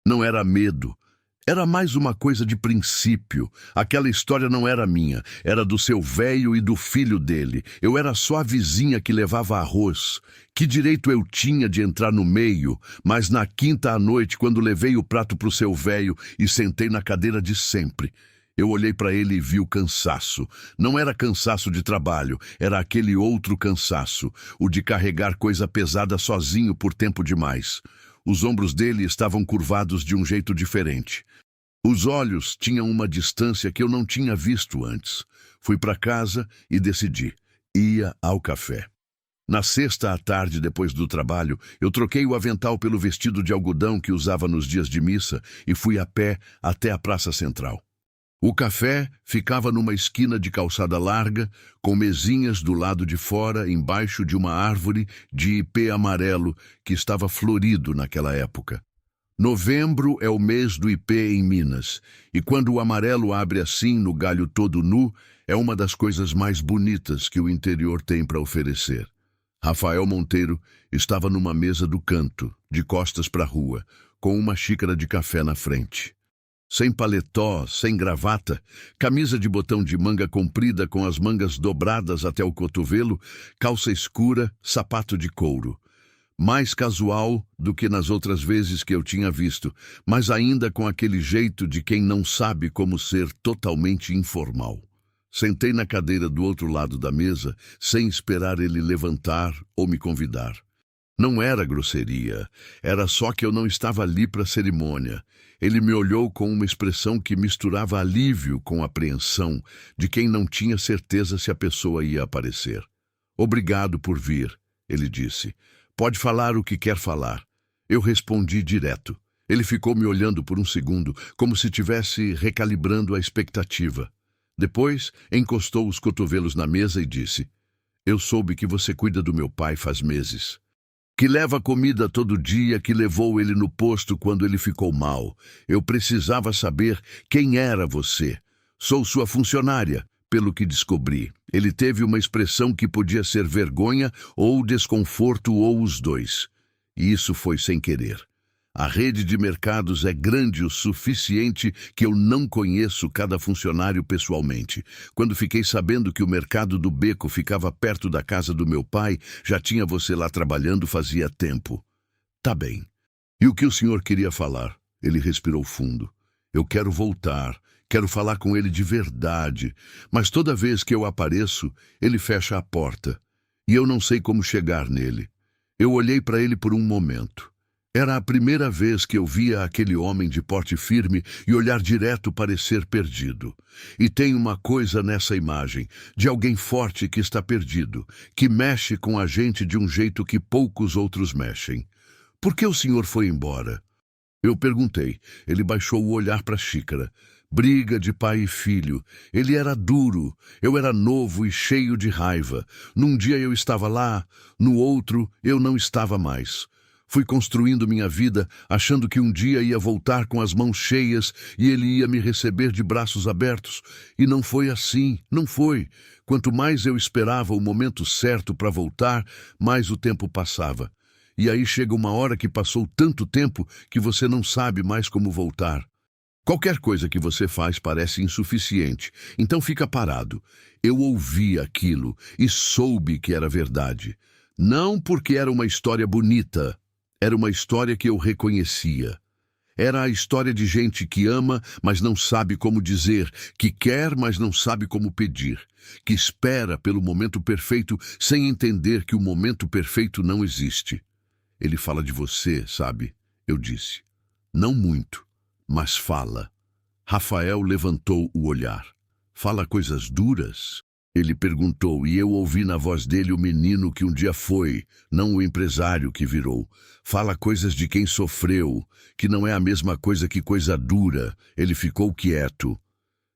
Não era medo. Era mais uma coisa de princípio. Aquela história não era minha, era do seu velho e do filho dele. Eu era só a vizinha que levava arroz. Que direito eu tinha de entrar no meio? Mas na quinta à noite, quando levei o prato pro seu velho e sentei na cadeira de sempre, eu olhei para ele e vi o cansaço. Não era cansaço de trabalho, era aquele outro cansaço, o de carregar coisa pesada sozinho por tempo demais. Os ombros dele estavam curvados de um jeito diferente. Os olhos tinham uma distância que eu não tinha visto antes. Fui para casa e decidi. Ia ao café. Na sexta à tarde, depois do trabalho, eu troquei o avental pelo vestido de algodão que usava nos dias de missa e fui a pé até a Praça Central. O café ficava numa esquina de calçada larga, com mesinhas do lado de fora, embaixo de uma árvore de ipê amarelo que estava florido naquela época. Novembro é o mês do ipê em Minas, e quando o amarelo abre assim no galho todo nu, é uma das coisas mais bonitas que o interior tem para oferecer. Rafael Monteiro estava numa mesa do canto, de costas para a rua, com uma xícara de café na frente. Sem paletó, sem gravata, camisa de botão de manga comprida com as mangas dobradas até o cotovelo, calça escura, sapato de couro. Mais casual do que nas outras vezes que eu tinha visto, mas ainda com aquele jeito de quem não sabe como ser totalmente informal. Sentei na cadeira do outro lado da mesa, sem esperar ele levantar ou me convidar. Não era grosseria, era só que eu não estava ali para a cerimônia. Ele me olhou com uma expressão que misturava alívio com apreensão, de quem não tinha certeza se a pessoa ia aparecer. Obrigado por vir, ele disse. Pode falar o que quer falar. Eu respondi direto. Ele ficou me olhando por um segundo, como se estivesse recalibrando a expectativa. Depois, encostou os cotovelos na mesa e disse: Eu soube que você cuida do meu pai faz meses. Que leva comida todo dia, que levou ele no posto quando ele ficou mal. Eu precisava saber quem era você. Sou sua funcionária, pelo que descobri. Ele teve uma expressão que podia ser vergonha ou desconforto ou os dois. E isso foi sem querer. A rede de mercados é grande o suficiente que eu não conheço cada funcionário pessoalmente. Quando fiquei sabendo que o mercado do Beco ficava perto da casa do meu pai, já tinha você lá trabalhando fazia tempo. Tá bem. E o que o senhor queria falar? Ele respirou fundo. Eu quero voltar. Quero falar com ele de verdade. Mas toda vez que eu apareço, ele fecha a porta. E eu não sei como chegar nele. Eu olhei para ele por um momento. Era a primeira vez que eu via aquele homem de porte firme e olhar direto parecer perdido. E tem uma coisa nessa imagem, de alguém forte que está perdido, que mexe com a gente de um jeito que poucos outros mexem. Por que o senhor foi embora? Eu perguntei. Ele baixou o olhar para a xícara. Briga de pai e filho. Ele era duro. Eu era novo e cheio de raiva. Num dia eu estava lá, no outro eu não estava mais. Fui construindo minha vida, achando que um dia ia voltar com as mãos cheias e ele ia me receber de braços abertos. E não foi assim, não foi. Quanto mais eu esperava o momento certo para voltar, mais o tempo passava. E aí chega uma hora que passou tanto tempo que você não sabe mais como voltar. Qualquer coisa que você faz parece insuficiente, então fica parado. Eu ouvi aquilo e soube que era verdade. Não porque era uma história bonita, era uma história que eu reconhecia. Era a história de gente que ama, mas não sabe como dizer, que quer, mas não sabe como pedir, que espera pelo momento perfeito sem entender que o momento perfeito não existe. Ele fala de você, sabe? Eu disse. Não muito. Mas fala. Rafael levantou o olhar. Fala coisas duras? Ele perguntou, e eu ouvi na voz dele o menino que um dia foi, não o empresário que virou. Fala coisas de quem sofreu, que não é a mesma coisa que coisa dura. Ele ficou quieto.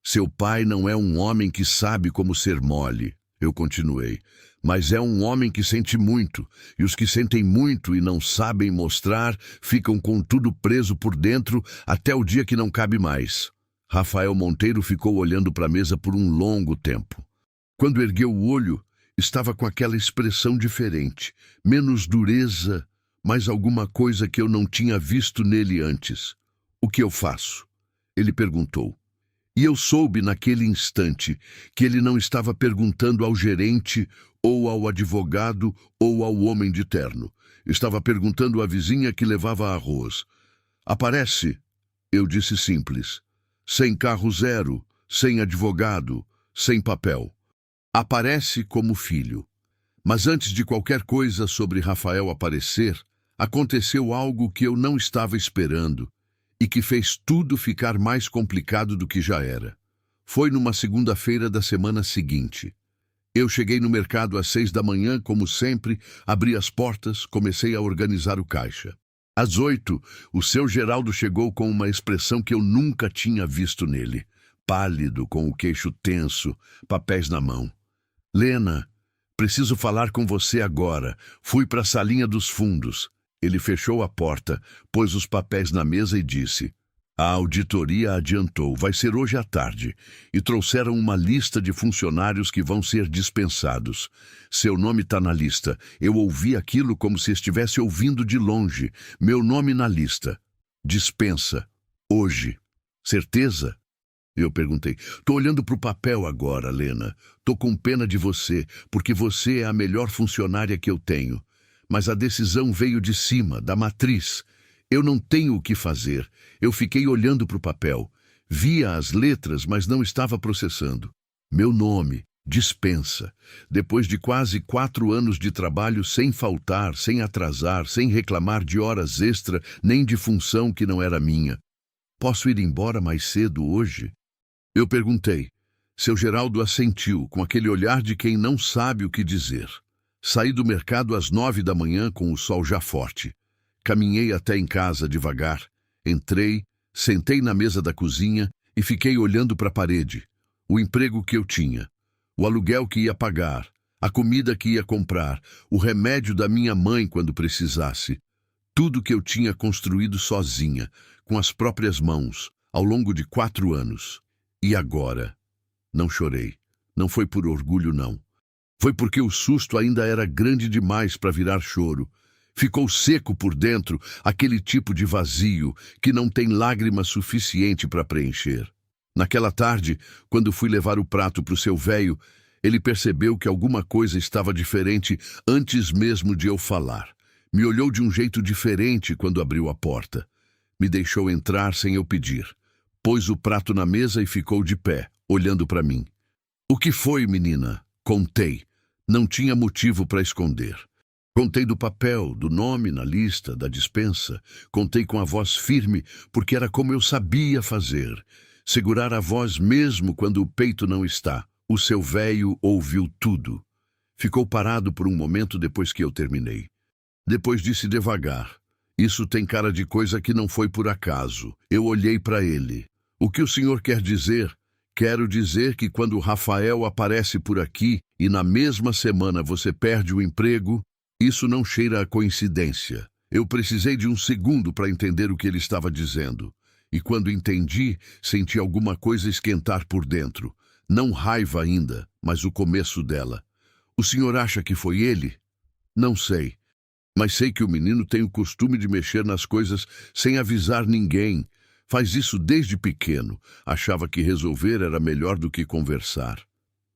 Seu pai não é um homem que sabe como ser mole. Eu continuei. Mas é um homem que sente muito, e os que sentem muito e não sabem mostrar ficam com tudo preso por dentro até o dia que não cabe mais. Rafael Monteiro ficou olhando para a mesa por um longo tempo. Quando ergueu o olho, estava com aquela expressão diferente, menos dureza, mas alguma coisa que eu não tinha visto nele antes. O que eu faço? Ele perguntou. E eu soube naquele instante que ele não estava perguntando ao gerente ou ao advogado ou ao homem de terno. Estava perguntando à vizinha que levava arroz. Aparece, eu disse simples. Sem carro zero, sem advogado, sem papel. Aparece como filho. Mas antes de qualquer coisa sobre Rafael aparecer, aconteceu algo que eu não estava esperando e que fez tudo ficar mais complicado do que já era. Foi numa segunda-feira da semana seguinte. Eu cheguei no mercado às 6 da manhã, como sempre, abri as portas, comecei a organizar o caixa. Às 8, o seu Geraldo chegou com uma expressão que eu nunca tinha visto nele. Pálido, com o queixo tenso, papéis na mão. Lena, preciso falar com você agora. Fui para a salinha dos fundos. Ele fechou a porta, pôs os papéis na mesa e disse: a auditoria adiantou, vai ser hoje à tarde, e trouxeram uma lista de funcionários que vão ser dispensados. Seu nome está na lista. Eu ouvi aquilo como se estivesse ouvindo de longe. Meu nome na lista. Dispensa. Hoje. Certeza? Eu perguntei. Tô olhando para o papel agora, Lena. Tô com pena de você, porque você é a melhor funcionária que eu tenho. Mas a decisão veio de cima, da matriz. Eu não tenho o que fazer. Eu fiquei olhando para o papel. Via as letras, mas não estava processando. Meu nome, dispensa. Depois de quase 4 anos de trabalho sem faltar, sem atrasar, sem reclamar de horas extra, nem de função que não era minha. Posso ir embora mais cedo hoje? Eu perguntei. Seu Geraldo assentiu, com aquele olhar de quem não sabe o que dizer. Saí do mercado às 9 da manhã com o sol já forte. Caminhei até em casa devagar. Entrei, sentei na mesa da cozinha e fiquei olhando para a parede. O emprego que eu tinha, o aluguel que ia pagar, a comida que ia comprar, o remédio da minha mãe quando precisasse. Tudo que eu tinha construído sozinha, com as próprias mãos, ao longo de 4 anos. E agora? Não chorei. Não foi por orgulho, não. Foi porque o susto ainda era grande demais para virar choro. Ficou seco por dentro, aquele tipo de vazio que não tem lágrima suficiente para preencher. Naquela tarde, quando fui levar o prato para o seu véio, ele percebeu que alguma coisa estava diferente antes mesmo de eu falar. Me olhou de um jeito diferente quando abriu a porta. Me deixou entrar sem eu pedir. Pôs o prato na mesa e ficou de pé, olhando para mim. O que foi, menina? Contei. Não tinha motivo para esconder. Contei do papel, do nome na lista, da dispensa. Contei com a voz firme, porque era como eu sabia fazer. Segurar a voz mesmo quando o peito não está. O seu véio ouviu tudo. Ficou parado por um momento depois que eu terminei. Depois disse devagar. Isso tem cara de coisa que não foi por acaso. Eu olhei para ele. O que o senhor quer dizer? Quero dizer que quando Rafael aparece por aqui e na mesma semana você perde o emprego, isso não cheira a coincidência. Eu precisei de um segundo para entender o que ele estava dizendo. E quando entendi, senti alguma coisa esquentar por dentro. Não raiva ainda, mas o começo dela. O senhor acha que foi ele? Não sei. Mas sei que o menino tem o costume de mexer nas coisas sem avisar ninguém. Faz isso desde pequeno. Achava que resolver era melhor do que conversar.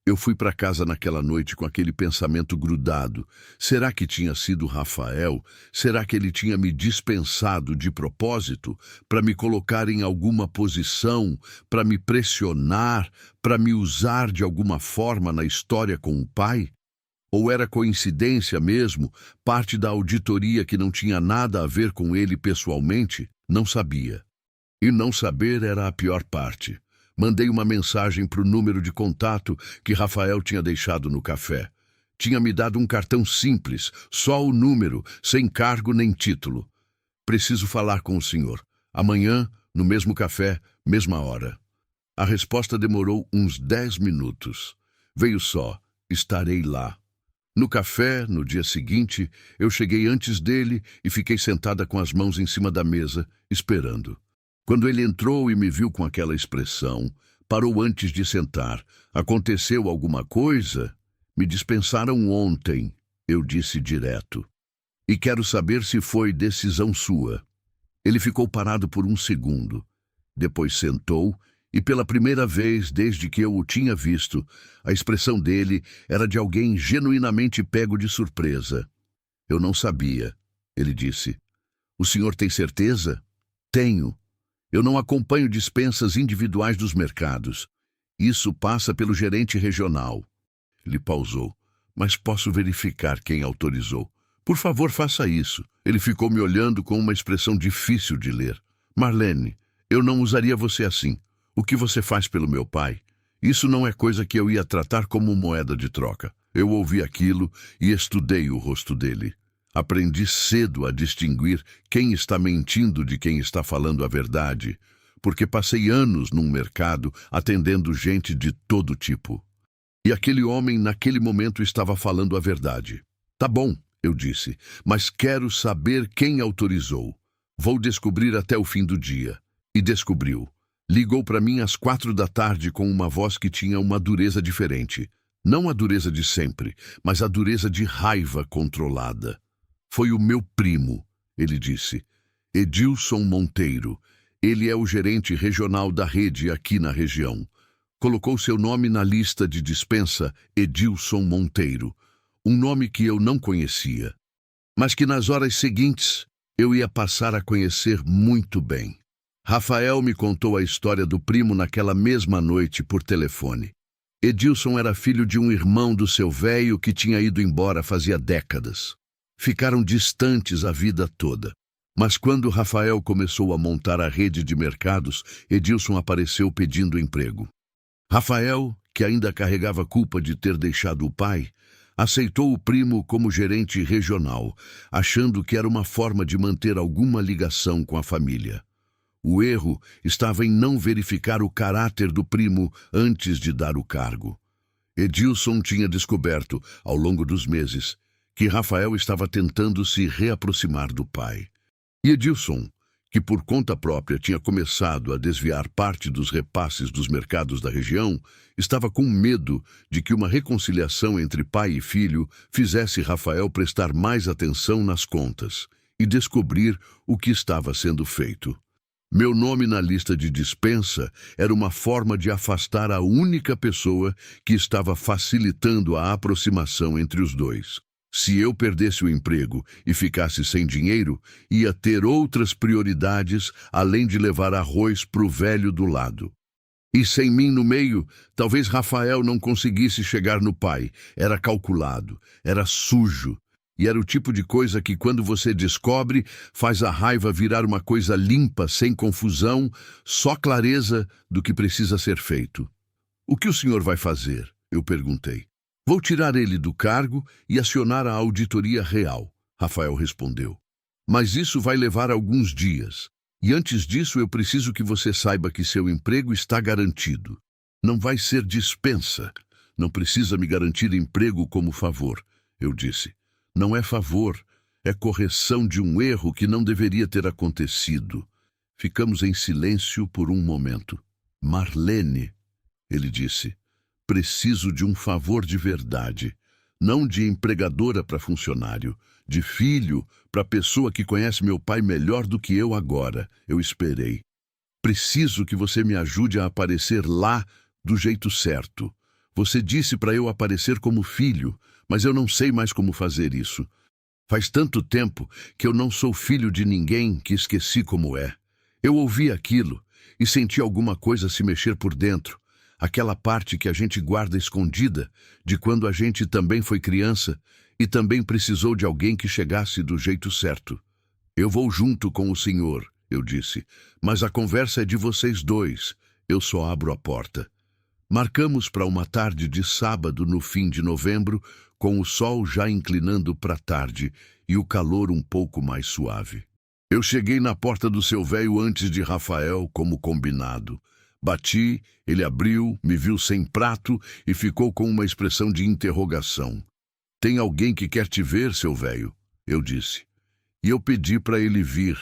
Eu fui para casa naquela noite com aquele pensamento grudado. Será que tinha sido Rafael? Será que ele tinha me dispensado de propósito para me colocar em alguma posição, para me pressionar, para me usar de alguma forma na história com o pai? Ou era coincidência mesmo, parte da auditoria que não tinha nada a ver com ele pessoalmente? Não sabia. E não saber era a pior parte. Mandei uma mensagem para o número de contato que Rafael tinha deixado no café. Tinha me dado um cartão simples, só o número, sem cargo nem título. Preciso falar com o senhor. Amanhã, no mesmo café, mesma hora. A resposta demorou uns 10 minutos. Veio só, estarei lá. No café, no dia seguinte, eu cheguei antes dele e fiquei sentada com as mãos em cima da mesa, esperando. Quando ele entrou e me viu com aquela expressão, parou antes de sentar. Aconteceu alguma coisa? Me dispensaram ontem, eu disse direto. E quero saber se foi decisão sua. Ele ficou parado por um segundo. Depois sentou e pela primeira vez desde que eu o tinha visto, a expressão dele era de alguém genuinamente pego de surpresa. Eu não sabia, ele disse. O senhor tem certeza? Tenho. Eu não acompanho dispensas individuais dos mercados. Isso passa pelo gerente regional. Ele pausou. Mas posso verificar quem autorizou. Por favor, faça isso. Ele ficou me olhando com uma expressão difícil de ler. Marlene, eu não usaria você assim. O que você faz pelo meu pai? Isso não é coisa que eu ia tratar como moeda de troca. Eu ouvi aquilo e estudei o rosto dele. Aprendi cedo a distinguir quem está mentindo de quem está falando a verdade, porque passei anos num mercado atendendo gente de todo tipo. E aquele homem naquele momento estava falando a verdade. Tá bom, eu disse, mas quero saber quem autorizou. Vou descobrir até o fim do dia. E descobriu. Ligou para mim às 4 da tarde com uma voz que tinha uma dureza diferente. Não a dureza de sempre, mas a dureza de raiva controlada. Foi o meu primo, ele disse. Edilson Monteiro. Ele é o gerente regional da rede aqui na região. Colocou seu nome na lista de dispensa, Edilson Monteiro. Um nome que eu não conhecia, mas que nas horas seguintes eu ia passar a conhecer muito bem. Rafael me contou a história do primo naquela mesma noite por telefone. Edilson era filho de um irmão do seu véio que tinha ido embora fazia décadas. Ficaram distantes a vida toda. Mas quando Rafael começou a montar a rede de mercados, Edilson apareceu pedindo emprego. Rafael, que ainda carregava culpa de ter deixado o pai, aceitou o primo como gerente regional, achando que era uma forma de manter alguma ligação com a família. O erro estava em não verificar o caráter do primo antes de dar o cargo. Edilson tinha descoberto, ao longo dos meses, que Rafael estava tentando se reaproximar do pai. E Edilson, que por conta própria tinha começado a desviar parte dos repasses dos mercados da região, estava com medo de que uma reconciliação entre pai e filho fizesse Rafael prestar mais atenção nas contas e descobrir o que estava sendo feito. Meu nome na lista de dispensa era uma forma de afastar a única pessoa que estava facilitando a aproximação entre os dois. Se eu perdesse o emprego e ficasse sem dinheiro, ia ter outras prioridades além de levar arroz para o velho do lado. E sem mim no meio, talvez Rafael não conseguisse chegar no pai. Era calculado, era sujo. E era o tipo de coisa que, quando você descobre, faz a raiva virar uma coisa limpa, sem confusão, só clareza do que precisa ser feito. "O que o senhor vai fazer?" eu perguntei. "Vou tirar ele do cargo e acionar a auditoria real", Rafael respondeu. "Mas isso vai levar alguns dias. E antes disso eu preciso que você saiba que seu emprego está garantido. Não vai ser dispensa. Não precisa me garantir emprego como favor", eu disse. "Não é favor, é correção de um erro que não deveria ter acontecido." Ficamos em silêncio por um momento. "Marlene", ele disse, "preciso de um favor de verdade. Não de empregadora para funcionário, de filho para pessoa que conhece meu pai melhor do que eu agora." Eu esperei. "Preciso que você me ajude a aparecer lá do jeito certo. Você disse para eu aparecer como filho, mas eu não sei mais como fazer isso. Faz tanto tempo que eu não sou filho de ninguém que esqueci como é." Eu ouvi aquilo e senti alguma coisa se mexer por dentro. Aquela parte que a gente guarda escondida, de quando a gente também foi criança e também precisou de alguém que chegasse do jeito certo. "Eu vou junto com o senhor", eu disse, "mas a conversa é de vocês dois. Eu só abro a porta." Marcamos para uma tarde de sábado no fim de novembro, com o sol já inclinando para a tarde e o calor um pouco mais suave. Eu cheguei na porta do seu velho antes de Rafael, como combinado. Bati, ele abriu, me viu sem prato e ficou com uma expressão de interrogação. "Tem alguém que quer te ver, seu velho?" eu disse. E eu pedi para ele vir.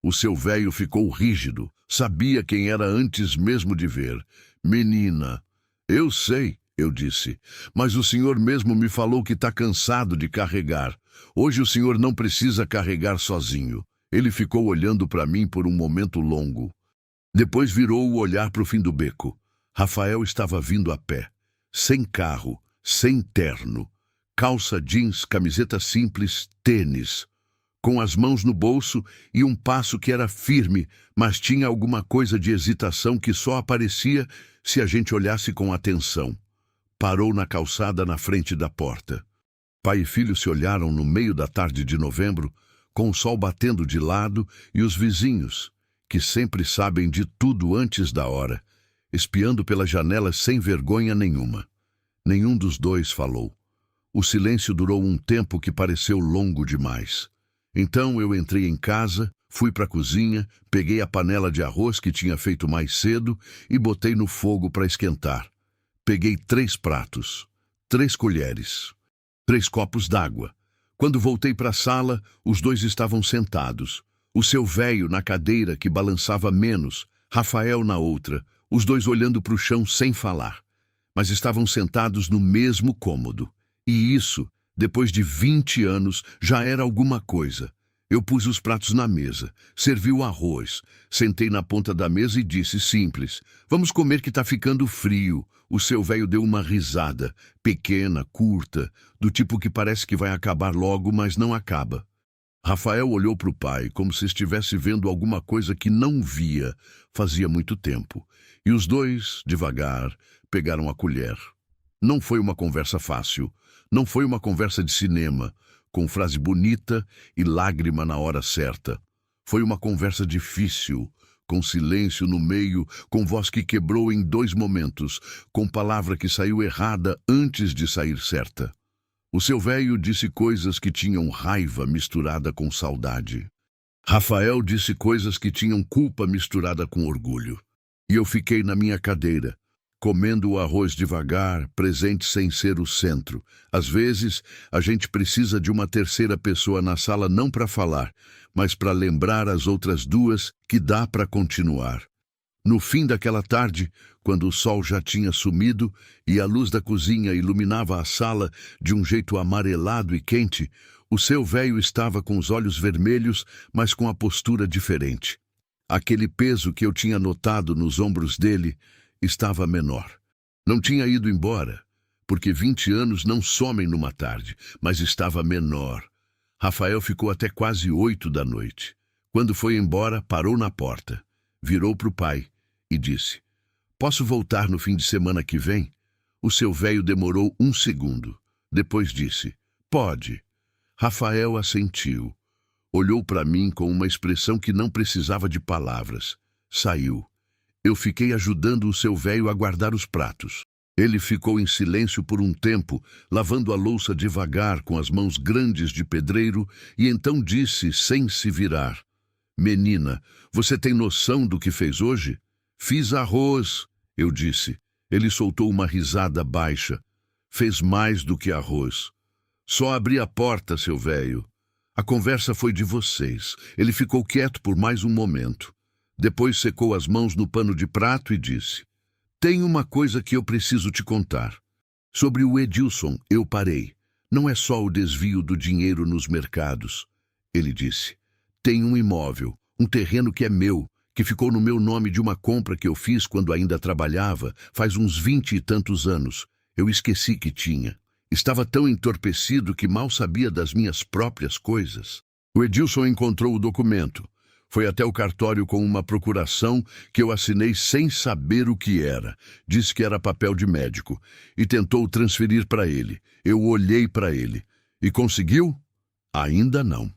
O seu velho ficou rígido, sabia quem era antes mesmo de ver. "Menina." "Eu sei", eu disse, "mas o senhor mesmo me falou que está cansado de carregar. Hoje o senhor não precisa carregar sozinho." Ele ficou olhando para mim por um momento longo. Depois virou o olhar para o fim do beco. Rafael estava vindo a pé, sem carro, sem terno, calça jeans, camiseta simples, tênis, com as mãos no bolso e um passo que era firme, mas tinha alguma coisa de hesitação que só aparecia se a gente olhasse com atenção. Parou na calçada na frente da porta. Pai e filho se olharam no meio da tarde de novembro, com o sol batendo de lado e os vizinhos, que sempre sabem de tudo antes da hora, espiando pela janela sem vergonha nenhuma. Nenhum dos dois falou. O silêncio durou um tempo que pareceu longo demais. Então eu entrei em casa, fui para a cozinha, peguei a panela de arroz que tinha feito mais cedo e botei no fogo para esquentar. Peguei 3 pratos, 3 colheres, 3 copos d'água. Quando voltei para a sala, os dois estavam sentados. O seu velho na cadeira que balançava menos, Rafael na outra, os dois olhando para o chão sem falar. Mas estavam sentados no mesmo cômodo. E isso, depois de 20 anos, já era alguma coisa. Eu pus os pratos na mesa, servi o arroz, sentei na ponta da mesa e disse simples: "Vamos comer que está ficando frio." O seu velho deu uma risada, pequena, curta, do tipo que parece que vai acabar logo, mas não acaba. Rafael olhou para o pai como se estivesse vendo alguma coisa que não via fazia muito tempo. E os dois, devagar, pegaram a colher. Não foi uma conversa fácil, não foi uma conversa de cinema, com frase bonita e lágrima na hora certa. Foi uma conversa difícil, com silêncio no meio, com voz que quebrou em 2 momentos, com palavra que saiu errada antes de sair certa. O seu velho disse coisas que tinham raiva misturada com saudade. Rafael disse coisas que tinham culpa misturada com orgulho. E eu fiquei na minha cadeira, comendo o arroz devagar, presente sem ser o centro. Às vezes, a gente precisa de uma terceira pessoa na sala não para falar, mas para lembrar as outras duas que dá para continuar. No fim daquela tarde, quando o sol já tinha sumido e a luz da cozinha iluminava a sala de um jeito amarelado e quente, o seu velho estava com os olhos vermelhos, mas com a postura diferente. Aquele peso que eu tinha notado nos ombros dele estava menor. Não tinha ido embora, porque 20 anos não somem numa tarde, mas estava menor. Rafael ficou até quase 8 da noite. Quando foi embora, parou na porta, virou para o pai e disse: "Posso voltar no fim de semana que vem?" O seu velho demorou 1 segundo. Depois disse: "Pode." Rafael assentiu. Olhou para mim com uma expressão que não precisava de palavras. Saiu. Eu fiquei ajudando o seu velho a guardar os pratos. Ele ficou em silêncio por um tempo, lavando a louça devagar com as mãos grandes de pedreiro, e então disse, sem se virar: "Menina, você tem noção do que fez hoje?" "Fiz arroz", eu disse. Ele soltou uma risada baixa. "Fez mais do que arroz." "Só abri a porta, seu velho." A conversa foi de vocês. Ele ficou quieto por mais um momento. Depois secou as mãos no pano de prato e disse: "Tem uma coisa que eu preciso te contar. Sobre o Edilson, eu parei. Não é só o desvio do dinheiro nos mercados." Ele disse: "Tem um imóvel, um terreno que é meu, que ficou no meu nome de uma compra que eu fiz quando ainda trabalhava, faz uns 20 e tantos anos. Eu esqueci que tinha. Estava tão entorpecido que mal sabia das minhas próprias coisas." O Edilson encontrou o documento. Foi até o cartório com uma procuração que eu assinei sem saber o que era. Disse que era papel de médico e tentou transferir para ele. Eu olhei para ele. "E conseguiu?" "Ainda não."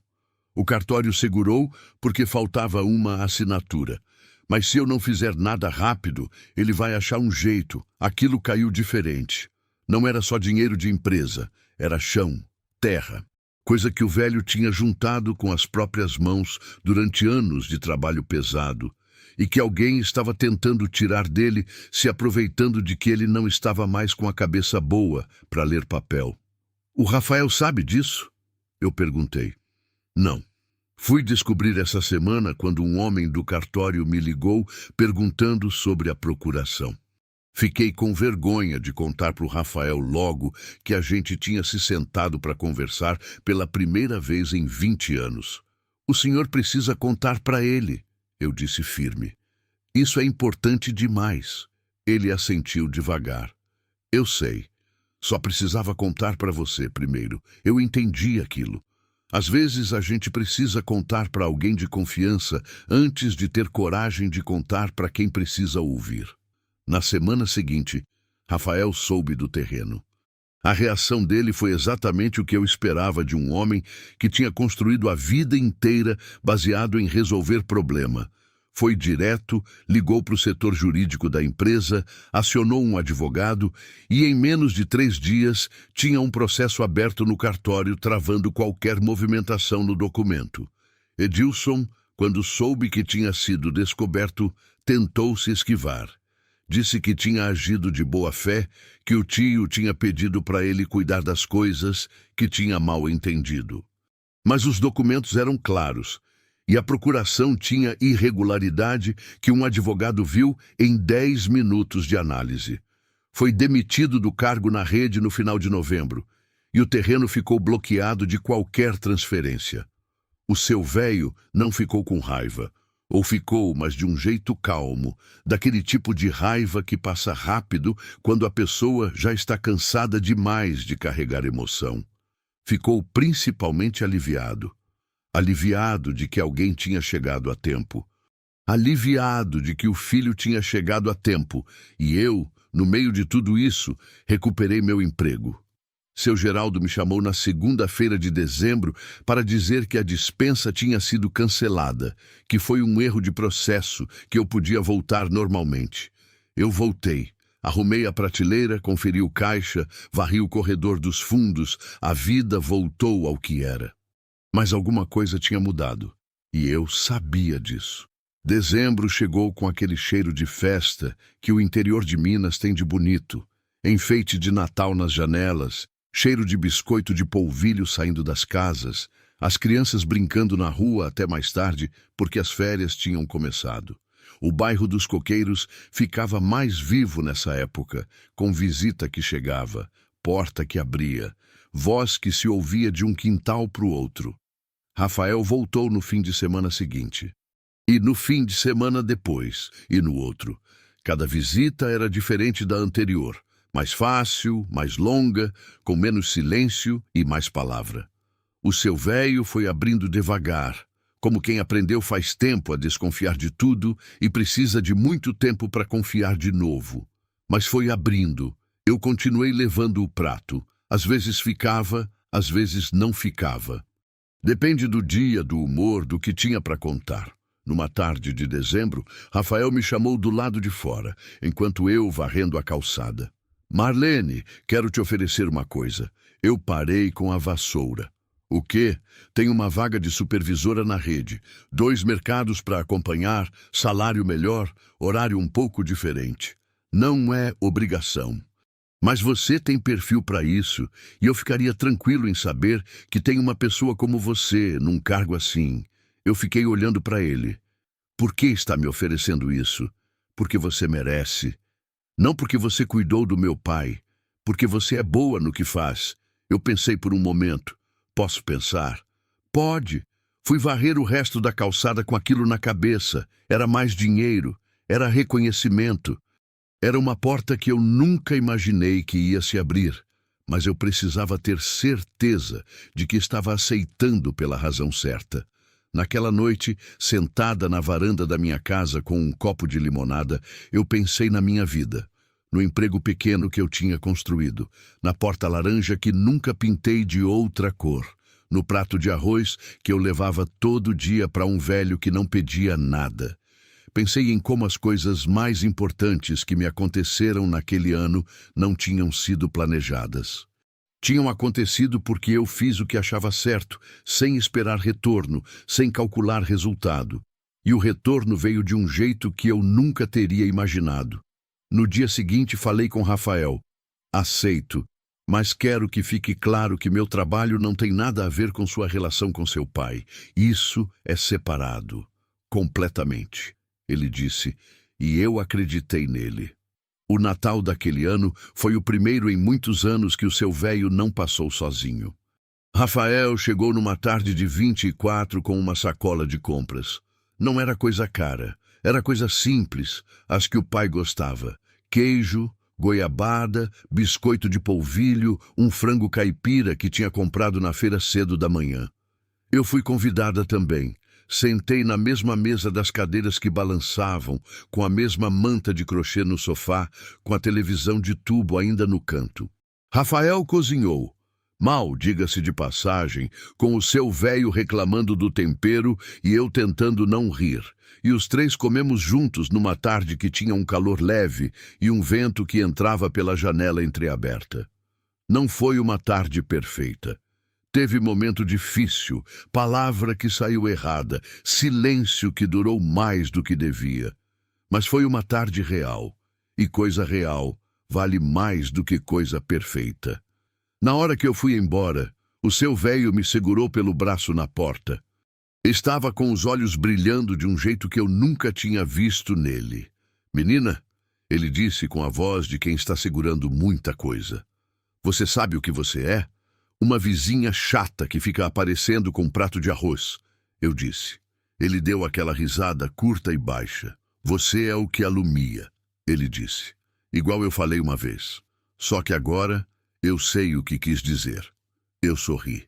O cartório segurou porque faltava uma assinatura. "Mas se eu não fizer nada rápido, ele vai achar um jeito." Aquilo caiu diferente. Não era só dinheiro de empresa, era chão, terra. Coisa que o velho tinha juntado com as próprias mãos durante anos de trabalho pesado, e que alguém estava tentando tirar dele, se aproveitando de que ele não estava mais com a cabeça boa para ler papel. "O Rafael sabe disso?" eu perguntei. "Não. Fui descobrir essa semana quando um homem do cartório me ligou perguntando sobre a procuração. Fiquei com vergonha de contar para o Rafael logo que a gente tinha se sentado para conversar pela primeira vez em 20 anos. "O senhor precisa contar para ele", eu disse firme. "Isso é importante demais." Ele assentiu devagar. "Eu sei. Só precisava contar para você primeiro. Eu entendi aquilo. Às vezes a gente precisa contar para alguém de confiança antes de ter coragem de contar para quem precisa ouvir." Na semana seguinte, Rafael soube do terreno. A reação dele foi exatamente o que eu esperava de um homem que tinha construído a vida inteira baseado em resolver problema. Foi direto, ligou para o setor jurídico da empresa, acionou um advogado e, em menos de 3 dias, tinha um processo aberto no cartório travando qualquer movimentação no documento. Edilson, quando soube que tinha sido descoberto, tentou se esquivar. Disse que tinha agido de boa fé, que o tio tinha pedido para ele cuidar das coisas, que tinha mal entendido. Mas os documentos eram claros, e a procuração tinha irregularidade que um advogado viu em 10 minutos de análise. Foi demitido do cargo na rede no final de novembro, e o terreno ficou bloqueado de qualquer transferência. O seu velho não ficou com raiva. Ou ficou, mas de um jeito calmo, daquele tipo de raiva que passa rápido quando a pessoa já está cansada demais de carregar emoção. Ficou principalmente aliviado. Aliviado de que alguém tinha chegado a tempo. Aliviado de que o filho tinha chegado a tempo. E eu, no meio de tudo isso, recuperei meu emprego. Seu Geraldo me chamou na segunda-feira de dezembro para dizer que a dispensa tinha sido cancelada, que foi um erro de processo, que eu podia voltar normalmente. Eu voltei. Arrumei a prateleira, conferi o caixa, varri o corredor dos fundos. A vida voltou ao que era. Mas alguma coisa tinha mudado. E eu sabia disso. Dezembro chegou com aquele cheiro de festa que o interior de Minas tem de bonito. Enfeite de Natal nas janelas, cheiro de biscoito de polvilho saindo das casas, as crianças brincando na rua até mais tarde porque as férias tinham começado. O bairro dos Coqueiros ficava mais vivo nessa época, com visita que chegava, porta que abria, voz que se ouvia de um quintal para o outro. Rafael voltou no fim de semana seguinte. E no fim de semana depois, e no outro. Cada visita era diferente da anterior, mais fácil, mais longa, com menos silêncio e mais palavra. O seu véio foi abrindo devagar, como quem aprendeu faz tempo a desconfiar de tudo e precisa de muito tempo para confiar de novo. Mas foi abrindo. Eu continuei levando o prato. Às vezes ficava, às vezes não ficava. Depende do dia, do humor, do que tinha para contar. Numa tarde de dezembro, Rafael me chamou do lado de fora, enquanto eu varrendo a calçada. Marlene, quero te oferecer uma coisa. Eu parei com a vassoura. O quê? Tenho uma vaga de supervisora na rede, 2 mercados para acompanhar, salário melhor, horário um pouco diferente. Não é obrigação. Mas você tem perfil para isso, e eu ficaria tranquilo em saber que tem uma pessoa como você, num cargo assim. Eu fiquei olhando para ele. Por que está me oferecendo isso? Porque você merece. Não porque você cuidou do meu pai. Porque você é boa no que faz. Eu pensei por um momento. Posso pensar? Pode. Fui varrer o resto da calçada com aquilo na cabeça. Era mais dinheiro. Era reconhecimento. Era uma porta que eu nunca imaginei que ia se abrir. Mas eu precisava ter certeza de que estava aceitando pela razão certa. Naquela noite, sentada na varanda da minha casa com um copo de limonada, eu pensei na minha vida, no emprego pequeno que eu tinha construído, na porta laranja que nunca pintei de outra cor, no prato de arroz que eu levava todo dia para um velho que não pedia nada. Pensei em como as coisas mais importantes que me aconteceram naquele ano não tinham sido planejadas. Tinham acontecido porque eu fiz o que achava certo, sem esperar retorno, sem calcular resultado. E o retorno veio de um jeito que eu nunca teria imaginado. No dia seguinte falei com Rafael. Aceito, mas quero que fique claro que meu trabalho não tem nada a ver com sua relação com seu pai. Isso é separado. Completamente. Ele disse, e eu acreditei nele. O Natal daquele ano foi o primeiro em muitos anos que o seu véio não passou sozinho. Rafael chegou numa tarde de 24 com uma sacola de compras. Não era coisa cara, era coisa simples, as que o pai gostava. Queijo, goiabada, biscoito de polvilho, um frango caipira que tinha comprado na feira cedo da manhã. Eu fui convidada também. Sentei na mesma mesa das cadeiras que balançavam, com a mesma manta de crochê no sofá, com a televisão de tubo ainda no canto. Rafael cozinhou. Mal, diga-se de passagem, com o seu véio reclamando do tempero e eu tentando não rir. E os 3 comemos juntos numa tarde que tinha um calor leve e um vento que entrava pela janela entreaberta. Não foi uma tarde perfeita. Teve momento difícil, palavra que saiu errada, silêncio que durou mais do que devia. Mas foi uma tarde real, e coisa real vale mais do que coisa perfeita. Na hora que eu fui embora, o seu véio me segurou pelo braço na porta. Estava com os olhos brilhando de um jeito que eu nunca tinha visto nele. Menina, ele disse com a voz de quem está segurando muita coisa. Você sabe o que você é? Uma vizinha chata que fica aparecendo com um prato de arroz, eu disse. Ele deu aquela risada curta e baixa. Você é o que alumia, ele disse. Igual eu falei uma vez. Só que agora eu sei o que quis dizer. Eu sorri.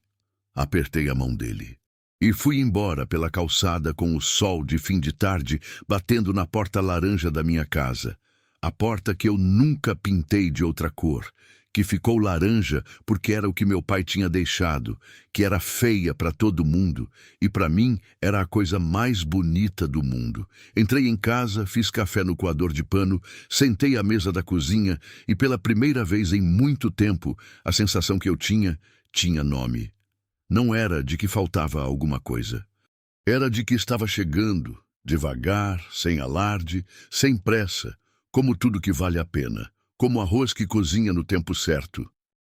Apertei a mão dele. E fui embora pela calçada com o sol de fim de tarde batendo na porta laranja da minha casa. A porta que eu nunca pintei de outra cor, que ficou laranja porque era o que meu pai tinha deixado, que era feia para todo mundo e para mim era a coisa mais bonita do mundo. Entrei em casa, fiz café no coador de pano, sentei à mesa da cozinha e pela primeira vez em muito tempo a sensação que eu tinha nome. Não era de que faltava alguma coisa. Era de que estava chegando, devagar, sem alarde, sem pressa, como tudo que vale a pena, como arroz que cozinha no tempo certo.